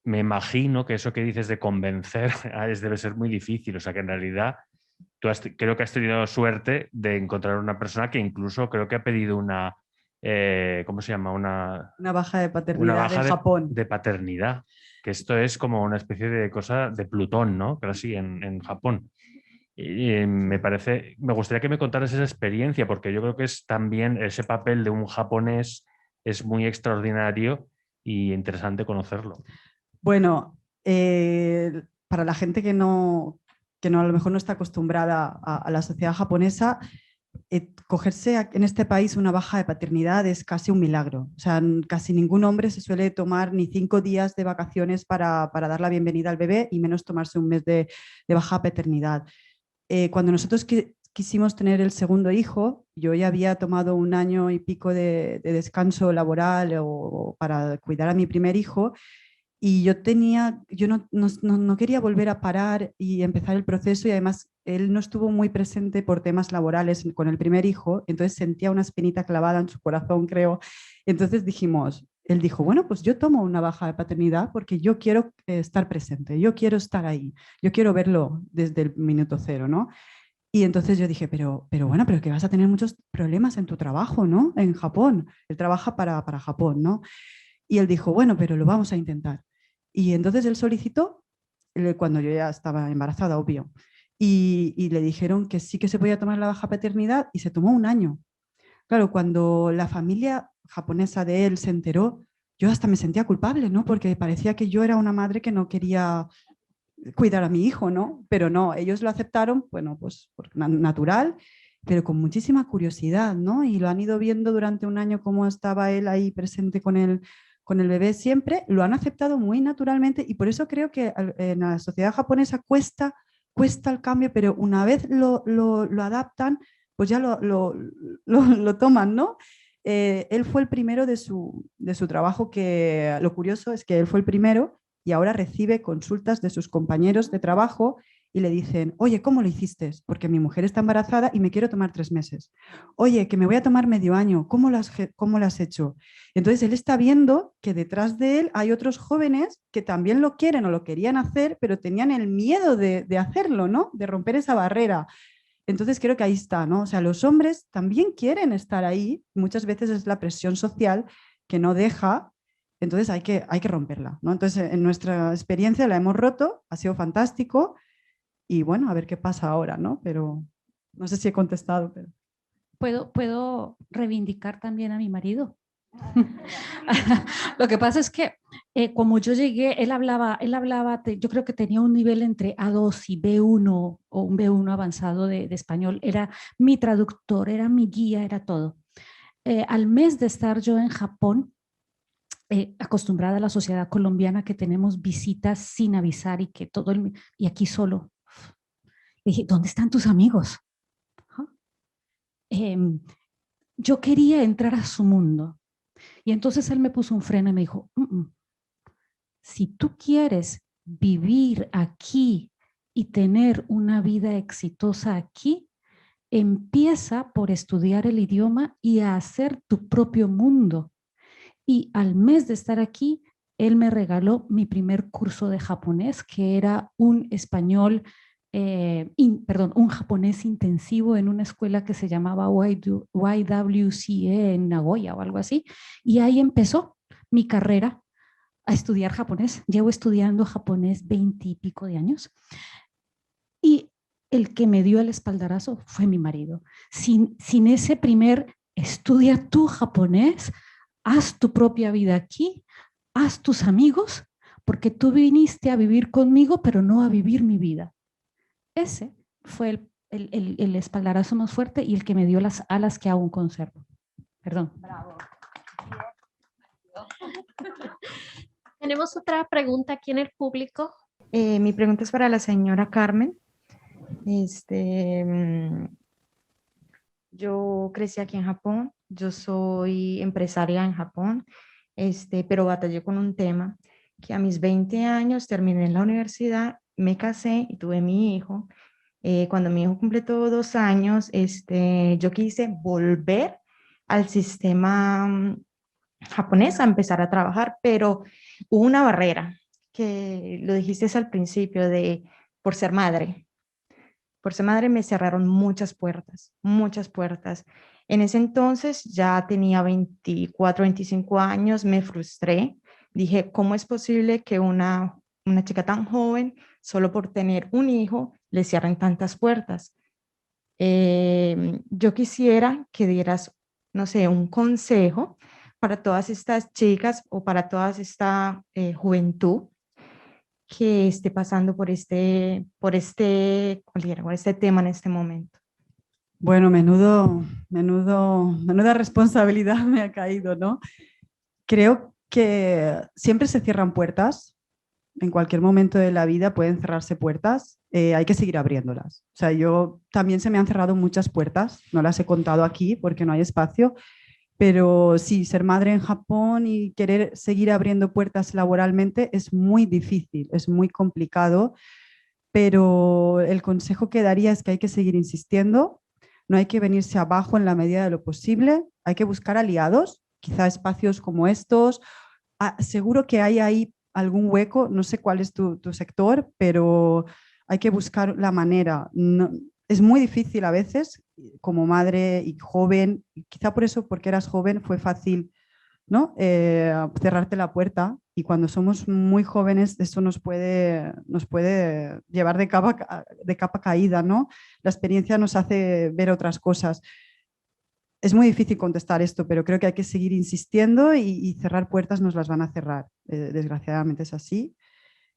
me imagino que eso que dices de convencer debe ser muy difícil. O sea, que en realidad creo que has tenido suerte de encontrar una persona que incluso creo que ha pedido una, ¿cómo se llama? Una baja de paternidad en Japón. De paternidad, que esto es como una especie de cosa de Plutón, ¿no? Pero sí, en Japón. Y me gustaría que me contaras esa experiencia, porque yo creo que es también ese papel de un japonés es muy extraordinario y interesante conocerlo. Bueno, para la gente que a lo mejor no está acostumbrada a la sociedad japonesa, cogerse en este país una baja de paternidad es casi un milagro. O sea, casi ningún hombre se suele tomar ni 5 días de vacaciones para dar la bienvenida al bebé y menos tomarse un mes de baja paternidad. Cuando nosotros quisimos tener el segundo hijo, yo ya había tomado 1 año y pico de descanso laboral para cuidar a mi primer hijo Y yo no quería volver a parar y empezar el proceso, y además él no estuvo muy presente por temas laborales con el primer hijo, entonces sentía una espinita clavada en su corazón, creo. Entonces él dijo, bueno, pues yo tomo una baja de paternidad porque yo quiero estar presente, yo quiero estar ahí, yo quiero verlo desde el minuto cero, ¿no? Y entonces yo dije, pero bueno, pero que vas a tener muchos problemas en tu trabajo, ¿no? En Japón, él trabaja para Japón, ¿no? Y él dijo, bueno, pero lo vamos a intentar. Y entonces él solicitó, cuando yo ya estaba embarazada, obvio, y le dijeron que sí que se podía tomar la baja paternidad y se tomó un año. Claro, cuando la familia japonesa de él se enteró, yo hasta me sentía culpable, ¿no? Porque parecía que yo era una madre que no quería cuidar a mi hijo, ¿no? Pero no, ellos lo aceptaron, bueno, pues natural, pero con muchísima curiosidad, ¿no? Y lo han ido viendo durante un año cómo estaba él ahí presente con el bebé siempre, lo han aceptado muy naturalmente, y por eso creo que en la sociedad japonesa cuesta el cambio, pero una vez lo adaptan, pues ya lo toman, ¿no? Él fue el primero de su trabajo, que lo curioso es que él fue el primero y ahora recibe consultas de sus compañeros de trabajo y le dicen, oye, ¿cómo lo hiciste? Porque mi mujer está embarazada y me quiero tomar 3 meses. Oye, que me voy a tomar medio año, ¿cómo lo has hecho? Entonces él está viendo que detrás de él hay otros jóvenes que también lo quieren o lo querían hacer, pero tenían el miedo de hacerlo, ¿no? De romper esa barrera. Entonces creo que ahí está, ¿no? O sea, los hombres también quieren estar ahí, muchas veces es la presión social que no deja, entonces hay que romperla, ¿no? Entonces en nuestra experiencia la hemos roto, ha sido fantástico, y bueno, a ver qué pasa ahora, ¿no? Pero no sé si he contestado. Pero... ¿Puedo reivindicar también a mi marido? Lo que pasa es que como yo llegué, él hablaba, yo creo que tenía un nivel entre A2 y B1 o un B1 avanzado de español. Era mi traductor, era mi guía, era todo. Al mes de estar yo en Japón, acostumbrada a la sociedad colombiana que tenemos visitas sin avisar y que y aquí solo. Le dije, ¿dónde están tus amigos? Yo quería entrar a su mundo. Y entonces él me puso un freno y me dijo, si tú quieres vivir aquí y tener una vida exitosa aquí, empieza por estudiar el idioma y a hacer tu propio mundo. Y al mes de estar aquí, él me regaló mi primer curso de japonés, que era un japonés intensivo en una escuela que se llamaba YWCA en Nagoya o algo así. Y ahí empezó mi carrera a estudiar japonés. Llevo estudiando japonés 20 y pico de años. Y el que me dio el espaldarazo fue mi marido. Sin ese primer, estudia tu japonés, haz tu propia vida aquí, haz tus amigos, porque tú viniste a vivir conmigo, pero no a vivir mi vida. Ese fue el espaldarazo más fuerte y el que me dio las alas que aún conservo. Perdón. Bravo. Tenemos otra pregunta aquí en el público. Mi pregunta es para la señora Carmen. Yo crecí aquí en Japón, yo soy empresaria en Japón, pero batallé con un tema que a mis 20 años terminé en la universidad, me casé y tuve mi hijo. Cuando mi hijo completó 2 años, yo quise volver al sistema japonés a empezar a trabajar, pero hubo una barrera, que lo dijiste al principio, por ser madre. Por ser madre me cerraron muchas puertas, muchas puertas. En ese entonces ya tenía 24, 25 años, me frustré. Dije, ¿cómo es posible que una chica tan joven, solo por tener un hijo, le cierren tantas puertas? Yo quisiera que dieras, no sé, un consejo para todas estas chicas o para toda esta juventud que esté pasando por este tema en este momento. Bueno, menuda responsabilidad me ha caído, ¿no? Creo que siempre se cierran puertas. En cualquier momento de la vida pueden cerrarse puertas. Hay que seguir abriéndolas. O sea, también se me han cerrado muchas puertas. No las he contado aquí porque no hay espacio. Pero sí, ser madre en Japón y querer seguir abriendo puertas laboralmente es muy difícil, es muy complicado, pero el consejo que daría es que hay que seguir insistiendo, no hay que venirse abajo en la medida de lo posible, hay que buscar aliados, quizá espacios como estos. Seguro que hay ahí algún hueco, no sé cuál es tu sector, pero hay que buscar la manera. No, es muy difícil a veces, como madre y joven, y quizá por eso, porque eras joven, fue fácil, ¿no? Cerrarte la puerta, y cuando somos muy jóvenes eso nos puede llevar de capa caída, ¿no? La experiencia nos hace ver otras cosas. Es muy difícil contestar esto, pero creo que hay que seguir insistiendo y cerrar puertas nos las van a cerrar. Desgraciadamente es así,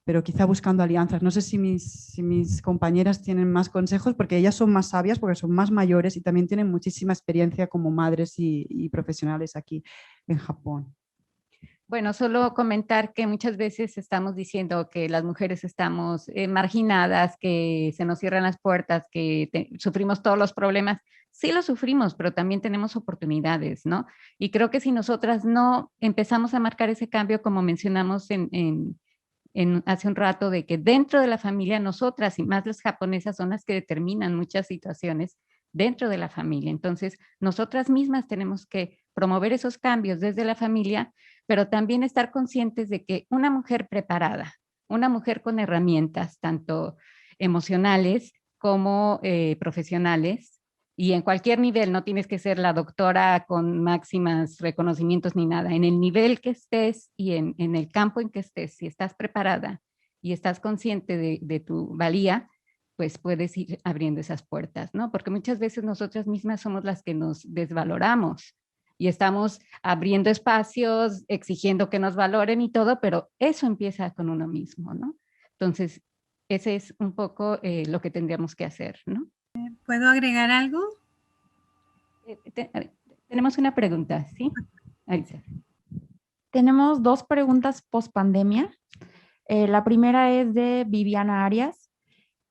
pero quizá buscando alianzas. No sé si mis compañeras tienen más consejos, porque ellas son más sabias, porque son más mayores y también tienen muchísima experiencia como madres y profesionales aquí en Japón. Bueno, solo comentar que muchas veces estamos diciendo que las mujeres estamos marginadas, que se nos cierran las puertas, que sufrimos todos los problemas. Sí los sufrimos, pero también tenemos oportunidades, ¿no? Y creo que si nosotras no empezamos a marcar ese cambio, como mencionamos hace un rato, de que dentro de la familia nosotras, y más las japonesas, son las que determinan muchas situaciones dentro de la familia. Entonces, nosotras mismas tenemos que promover esos cambios desde la familia, pero también estar conscientes de que una mujer preparada, una mujer con herramientas, tanto emocionales como profesionales, y en cualquier nivel, no tienes que ser la doctora con máximos reconocimientos ni nada, en el nivel que estés y en el campo en que estés, si estás preparada y estás consciente de tu valía, pues puedes ir abriendo esas puertas, ¿no? Porque muchas veces nosotras mismas somos las que nos desvaloramos y estamos abriendo espacios, exigiendo que nos valoren y todo, pero eso empieza con uno mismo, ¿no? Entonces, ese es un poco lo que tendríamos que hacer, ¿no? ¿Puedo agregar algo? Tenemos una pregunta, ¿sí? Aritza. Tenemos dos preguntas post pandemia. La primera es de Viviana Arias,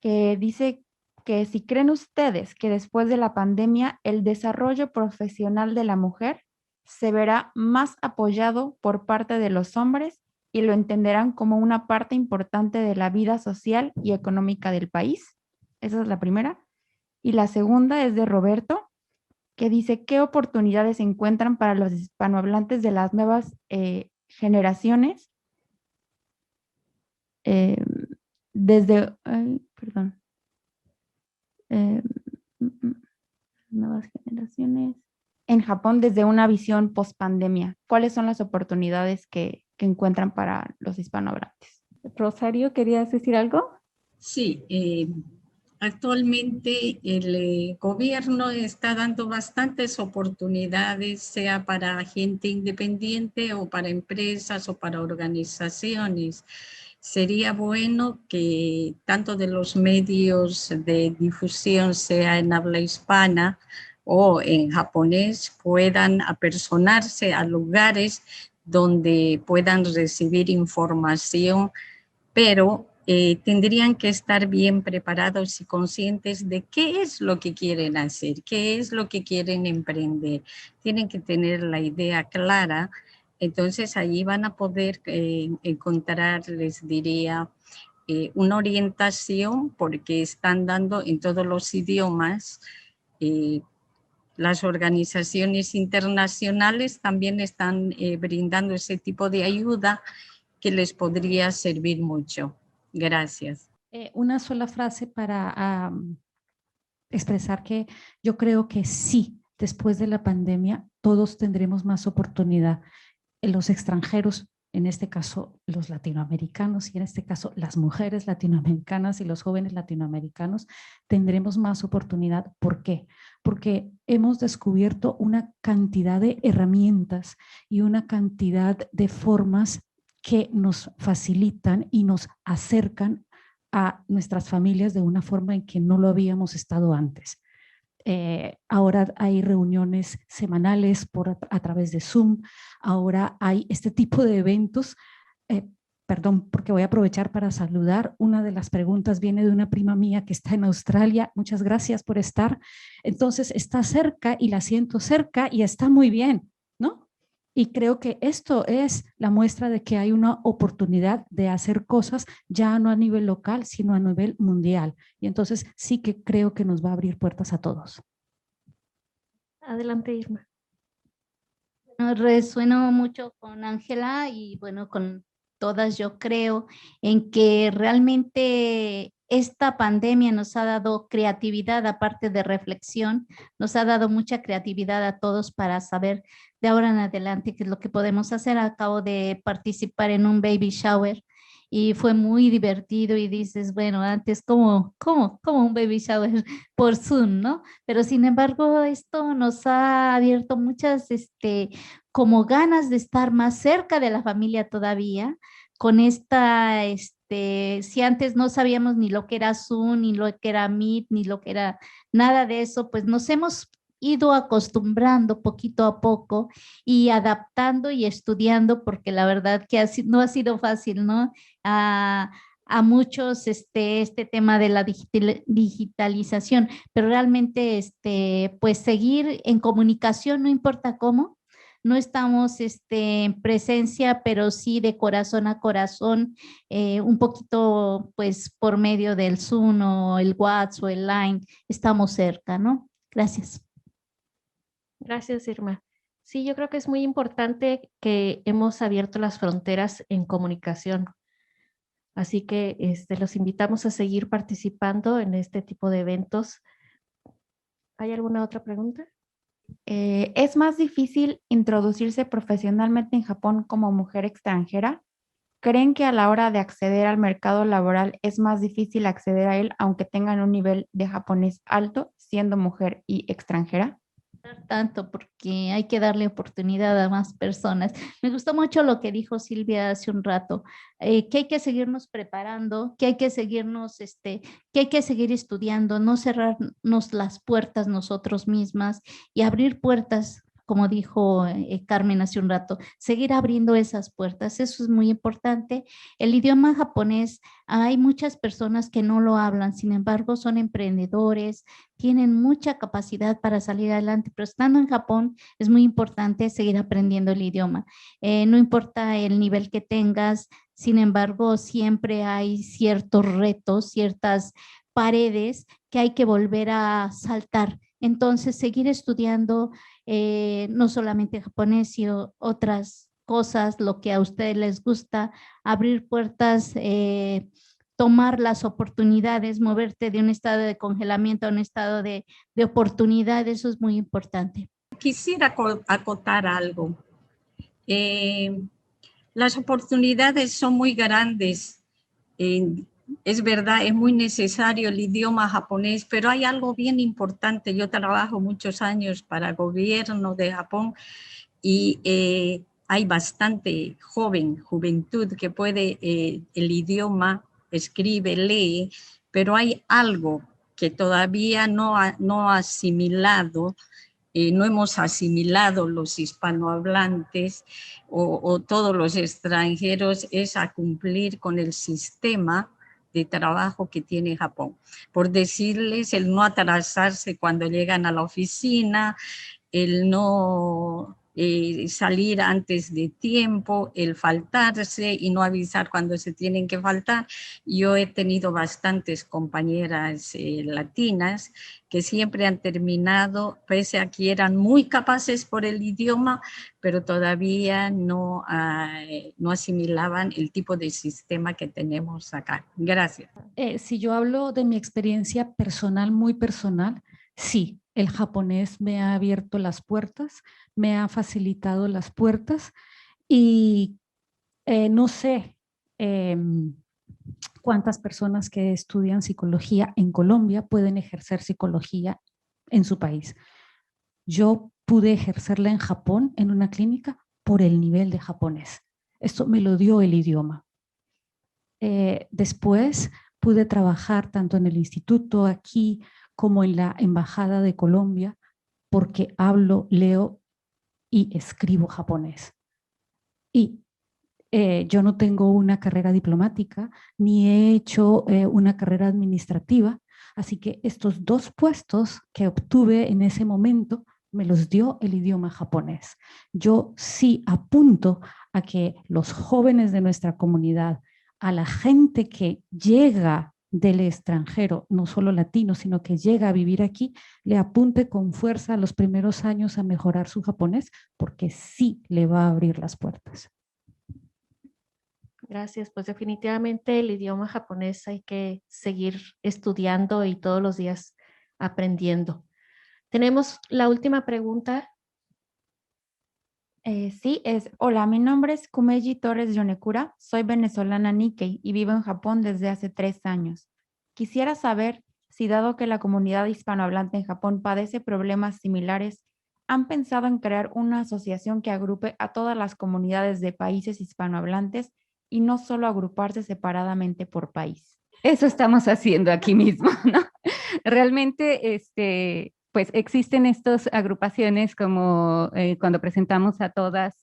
que dice que si creen ustedes que después de la pandemia el desarrollo profesional de la mujer se verá más apoyado por parte de los hombres y lo entenderán como una parte importante de la vida social y económica del país. Esa es la primera. Y la segunda es de Roberto, que dice, ¿qué oportunidades se encuentran para los hispanohablantes de las nuevas generaciones? Nuevas generaciones en Japón desde una visión post pandemia. ¿Cuáles son las oportunidades que encuentran para los hispanohablantes? Rosario, ¿querías decir algo? Sí, actualmente el gobierno está dando bastantes oportunidades, sea para gente independiente o para empresas o para organizaciones. Sería bueno que tanto de los medios de difusión, sea en habla hispana o en japonés, puedan apersonarse a lugares donde puedan recibir información, pero tendrían que estar bien preparados y conscientes de qué es lo que quieren hacer, qué es lo que quieren emprender. Tienen que tener la idea clara. Entonces, allí van a poder encontrar, les diría, una orientación, porque están dando en todos los idiomas. Las organizaciones internacionales también están brindando ese tipo de ayuda que les podría servir mucho. Gracias. Una sola frase para expresar que yo creo que sí, después de la pandemia, todos tendremos más oportunidad. Los extranjeros, en este caso los latinoamericanos y en este caso las mujeres latinoamericanas y los jóvenes latinoamericanos, tendremos más oportunidad. ¿Por qué? Porque hemos descubierto una cantidad de herramientas y una cantidad de formas que nos facilitan y nos acercan a nuestras familias de una forma en que no lo habíamos estado antes. Ahora hay reuniones semanales a través de Zoom, ahora hay este tipo de eventos. Perdón, porque voy a aprovechar para saludar. Una de las preguntas viene de una prima mía que está en Australia. Muchas gracias por estar. Entonces está cerca y la siento cerca y está muy bien. Y creo que esto es la muestra de que hay una oportunidad de hacer cosas ya no a nivel local, sino a nivel mundial. Y entonces sí que creo que nos va a abrir puertas a todos. Adelante, Irma. Resueno mucho con Ángela y bueno, con todas yo creo en que realmente esta pandemia nos ha dado creatividad, aparte de reflexión, nos ha dado mucha creatividad a todos para saber de ahora en adelante qué es lo que podemos hacer. Acabo de participar en un baby shower y fue muy divertido y dices, bueno, antes como un baby shower por Zoom, ¿no? Pero sin embargo, esto nos ha abierto muchas, como ganas de estar más cerca de la familia todavía, con esta, si antes no sabíamos ni lo que era Zoom, ni lo que era Meet, ni lo que era nada de eso, pues nos hemos ido acostumbrando poquito a poco y adaptando y estudiando, porque la verdad que no ha sido fácil, ¿no? A muchos este tema de la digitalización, pero realmente pues seguir en comunicación, no importa cómo. No estamos en presencia, pero sí de corazón a corazón, un poquito pues por medio del Zoom o el WhatsApp o el Line, estamos cerca, ¿no? Gracias. Gracias, Irma. Sí, yo creo que es muy importante que hemos abierto las fronteras en comunicación. Así que los invitamos a seguir participando en este tipo de eventos. ¿Hay alguna otra pregunta? ¿Es más difícil introducirse profesionalmente en Japón como mujer extranjera? ¿Creen que a la hora de acceder al mercado laboral es más difícil acceder a él aunque tengan un nivel de japonés alto, siendo mujer y extranjera? Tanto porque hay que darle oportunidad a más personas. Me gustó mucho lo que dijo Silvia hace un rato, que hay que seguirnos preparando, que hay que seguirnos, que hay que seguir estudiando, no cerrarnos las puertas nosotros mismas y abrir puertas, como dijo Carmen hace un rato, seguir abriendo esas puertas, eso es muy importante. El idioma japonés, hay muchas personas que no lo hablan, sin embargo son emprendedores, tienen mucha capacidad para salir adelante, pero estando en Japón es muy importante seguir aprendiendo el idioma. No importa el nivel que tengas, sin embargo siempre hay ciertos retos, ciertas paredes que hay que volver a saltar. Entonces seguir estudiando no solamente japonés, sino otras cosas, lo que a ustedes les gusta, abrir puertas, tomar las oportunidades, moverte de un estado de congelamiento a un estado de oportunidad, eso es muy importante. Quisiera acotar algo. Las oportunidades son muy grandes. Es verdad, es muy necesario el idioma japonés, pero hay algo bien importante. Yo trabajo muchos años para el gobierno de Japón y hay bastante juventud que puede el idioma, escribe, lee, pero hay algo que todavía no asimilado, no hemos asimilado los hispanohablantes o todos los extranjeros, es a cumplir con el sistema de trabajo que tiene Japón. Por decirles, el no atrasarse cuando llegan a la oficina, el no salir antes de tiempo, el faltarse y no avisar cuando se tienen que faltar. Yo he tenido bastantes compañeras latinas que siempre han terminado, pese a que eran muy capaces por el idioma, pero todavía no asimilaban el tipo de sistema que tenemos acá. Gracias. Si yo hablo de mi experiencia personal, muy personal, sí, el japonés me ha abierto las puertas, me ha facilitado las puertas y no sé cuántas personas que estudian psicología en Colombia pueden ejercer psicología en su país. Yo pude ejercerla en Japón, en una clínica, por el nivel de japonés. Esto me lo dio el idioma. Después pude trabajar tanto en el instituto aquí como en la Embajada de Colombia, porque hablo, leo y escribo japonés. Y yo no tengo una carrera diplomática, ni he hecho una carrera administrativa, así que estos dos puestos que obtuve en ese momento me los dio el idioma japonés. Yo sí apunto a que los jóvenes de nuestra comunidad, a la gente que llega del extranjero, no solo latino, sino que llega a vivir aquí, le apunte con fuerza los primeros años a mejorar su japonés, porque sí le va a abrir las puertas. Gracias, pues definitivamente el idioma japonés hay que seguir estudiando y todos los días aprendiendo. Tenemos la última pregunta. Sí, hola, mi nombre es Kumeji Torres Yonekura, soy venezolana Nikkei y vivo en Japón desde hace 3 años. Quisiera saber si, dado que la comunidad hispanohablante en Japón padece problemas similares, ¿han pensado en crear una asociación que agrupe a todas las comunidades de países hispanohablantes y no solo agruparse separadamente por país? Eso estamos haciendo aquí mismo, ¿no? Realmente, pues existen estas agrupaciones como cuando presentamos a todas,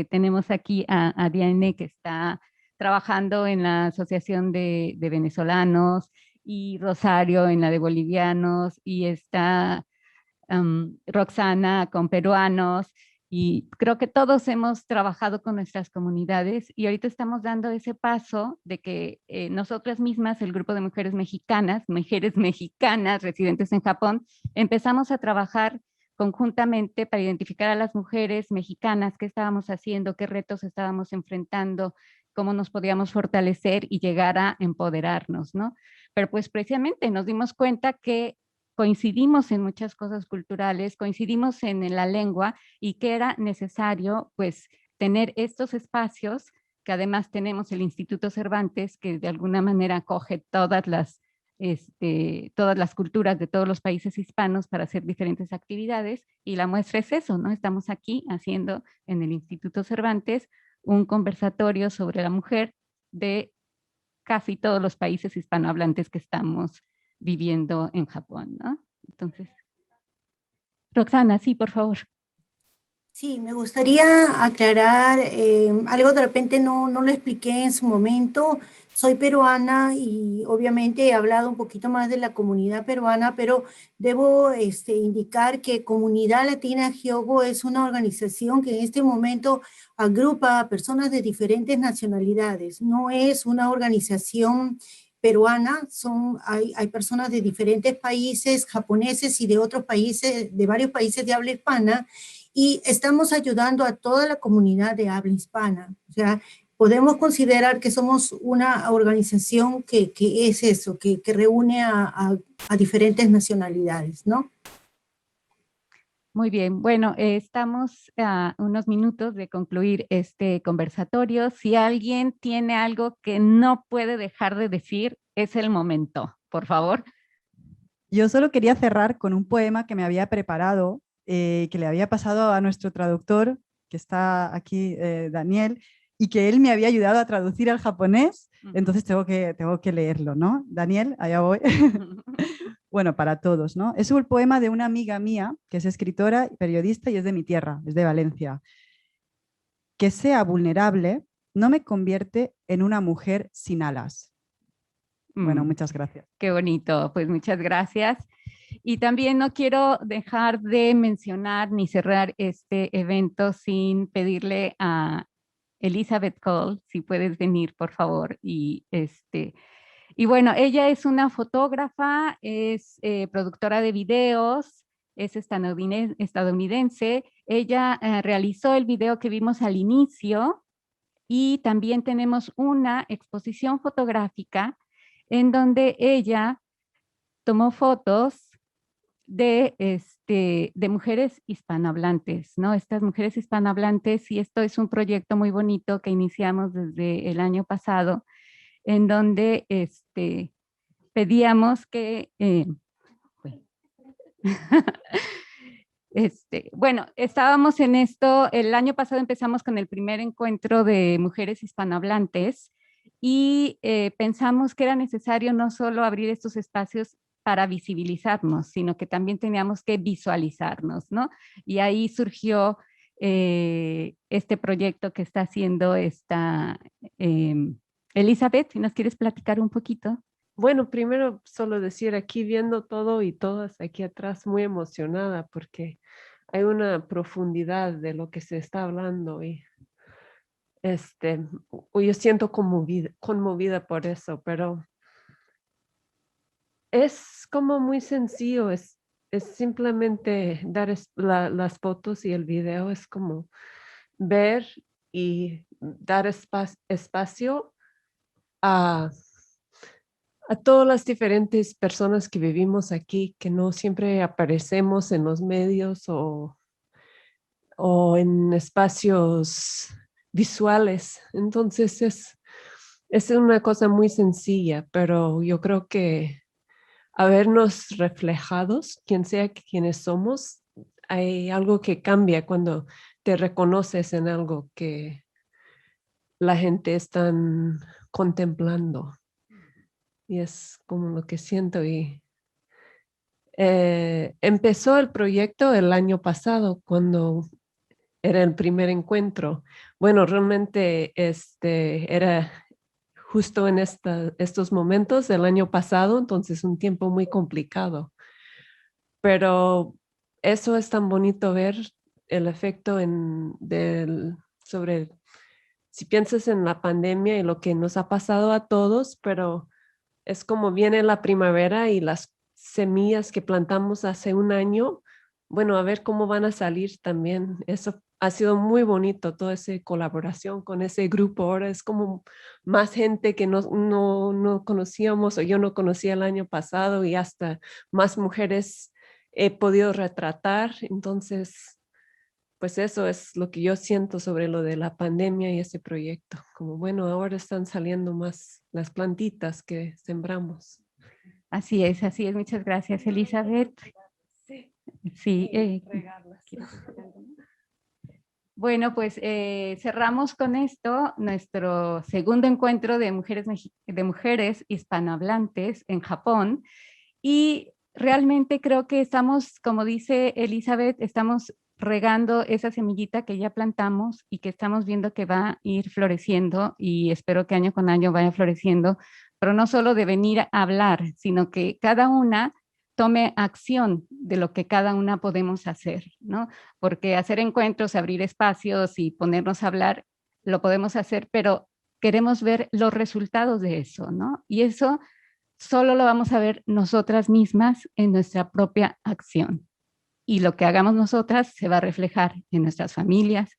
tenemos aquí a Diane que está trabajando en la Asociación de Venezolanos y Rosario en la de Bolivianos y está Roxana con peruanos. Y creo que todos hemos trabajado con nuestras comunidades y ahorita estamos dando ese paso de que nosotras mismas, el grupo de mujeres mexicanas residentes en Japón, empezamos a trabajar conjuntamente para identificar a las mujeres mexicanas, qué estábamos haciendo, qué retos estábamos enfrentando, cómo nos podíamos fortalecer y llegar a empoderarnos, ¿no? Pero pues precisamente nos dimos cuenta que coincidimos en muchas cosas culturales, coincidimos en la lengua y que era necesario pues tener estos espacios, que además tenemos el Instituto Cervantes, que de alguna manera acoge todas las culturas de todos los países hispanos para hacer diferentes actividades, y la muestra es eso, ¿no? Estamos aquí haciendo en el Instituto Cervantes un conversatorio sobre la mujer de casi todos los países hispanohablantes que estamos viviendo en Japón, ¿no? Entonces, Roxana, sí, por favor. Sí, me gustaría aclarar algo de repente no lo expliqué en su momento. Soy peruana y obviamente he hablado un poquito más de la comunidad peruana, pero debo indicar que Comunidad Latina Hyogo es una organización que en este momento agrupa a personas de diferentes nacionalidades. No es una organización peruana, hay personas de diferentes países, japoneses y de otros países, de varios países de habla hispana, y estamos ayudando a toda la comunidad de habla hispana. O sea, podemos considerar que somos una organización que es eso, que reúne a diferentes nacionalidades, ¿no? Muy bien, bueno, estamos a unos minutos de concluir este conversatorio. Si alguien tiene algo que no puede dejar de decir, es el momento, por favor. Yo solo quería cerrar con un poema que me había preparado, que le había pasado a nuestro traductor, que está aquí, Daniel, y que él me había ayudado a traducir al japonés, entonces tengo que leerlo, ¿no? Daniel, allá voy. Bueno, para todos, ¿no? Es un poema de una amiga mía, que es escritora, periodista y es de mi tierra, es de Valencia. Que sea vulnerable no me convierte en una mujer sin alas. Bueno, muchas gracias. Qué bonito, pues muchas gracias. Y también no quiero dejar de mencionar ni cerrar este evento sin pedirle a Elizabeth Cole, si puedes venir, por favor. Y bueno, ella es una fotógrafa, es productora de videos, es estadounidense. Ella realizó el video que vimos al inicio y también tenemos una exposición fotográfica en donde ella tomó fotos de mujeres hispanohablantes, ¿no? Estas mujeres hispanohablantes, y esto es un proyecto muy bonito que iniciamos desde el año pasado, en donde pedíamos que, bueno, estábamos en esto, el año pasado empezamos con el primer encuentro de mujeres hispanohablantes y pensamos que era necesario no solo abrir estos espacios para visibilizarnos, sino que también teníamos que visualizarnos, ¿no? Y ahí surgió este proyecto que está haciendo Elizabeth, si nos quieres platicar un poquito. Bueno, primero solo decir aquí viendo todo y todas aquí atrás muy emocionada porque hay una profundidad de lo que se está hablando y yo siento conmovida por eso, pero es como muy sencillo, es simplemente dar las fotos y el video, es como ver y dar espacio a todas las diferentes personas que vivimos aquí, que no siempre aparecemos en los medios o en espacios visuales. Entonces es una cosa muy sencilla, pero yo creo que habernos reflejados, quien sea quienes somos, hay algo que cambia cuando te reconoces en algo que la gente está contemplando. Y es como lo que siento. Y empezó el proyecto el año pasado, cuando era el primer encuentro. Bueno, realmente era justo en estos momentos del año pasado, entonces un tiempo muy complicado. Pero eso es tan bonito ver el efecto sobre, si piensas en la pandemia y lo que nos ha pasado a todos, pero es como viene la primavera y las semillas que plantamos hace un año, bueno, a ver cómo van a salir también. Eso ha sido muy bonito, toda esa colaboración con ese grupo. Ahora es como más gente que no conocíamos o yo no conocía el año pasado y hasta más mujeres he podido retratar. Entonces, pues eso es lo que yo siento sobre lo de la pandemia y ese proyecto. Como bueno, ahora están saliendo más las plantitas que sembramos. Así es. Muchas gracias, Elizabeth. Sí. Bueno, pues cerramos con esto nuestro segundo encuentro de mujeres hispanohablantes en Japón. Y realmente creo que estamos, como dice Elizabeth, estamos regando esa semillita que ya plantamos y que estamos viendo que va a ir floreciendo, y espero que año con año vaya floreciendo, pero no solo de venir a hablar, sino que cada una tome acción de lo que cada una podemos hacer, ¿no? Porque hacer encuentros, abrir espacios y ponernos a hablar, lo podemos hacer, pero queremos ver los resultados de eso, ¿no? Y eso solo lo vamos a ver nosotras mismas en nuestra propia acción. Y lo que hagamos nosotras se va a reflejar en nuestras familias,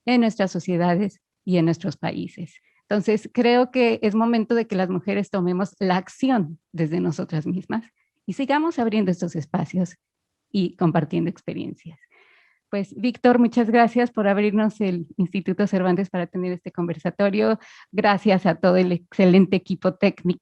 en nuestras sociedades y en nuestros países. Entonces, creo que es momento de que las mujeres tomemos la acción desde nosotras mismas y sigamos abriendo estos espacios y compartiendo experiencias. Pues, Víctor, muchas gracias por abrirnos el Instituto Cervantes para tener este conversatorio. Gracias a todo el excelente equipo técnico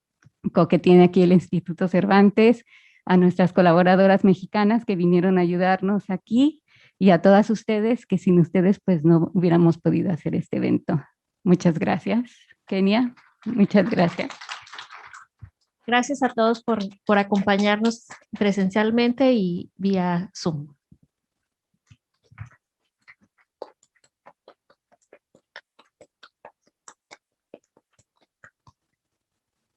que tiene aquí el Instituto Cervantes, a nuestras colaboradoras mexicanas que vinieron a ayudarnos aquí y a todas ustedes que sin ustedes pues no hubiéramos podido hacer este evento. Muchas gracias. Kenia, muchas gracias. Gracias a todos por acompañarnos presencialmente y vía Zoom.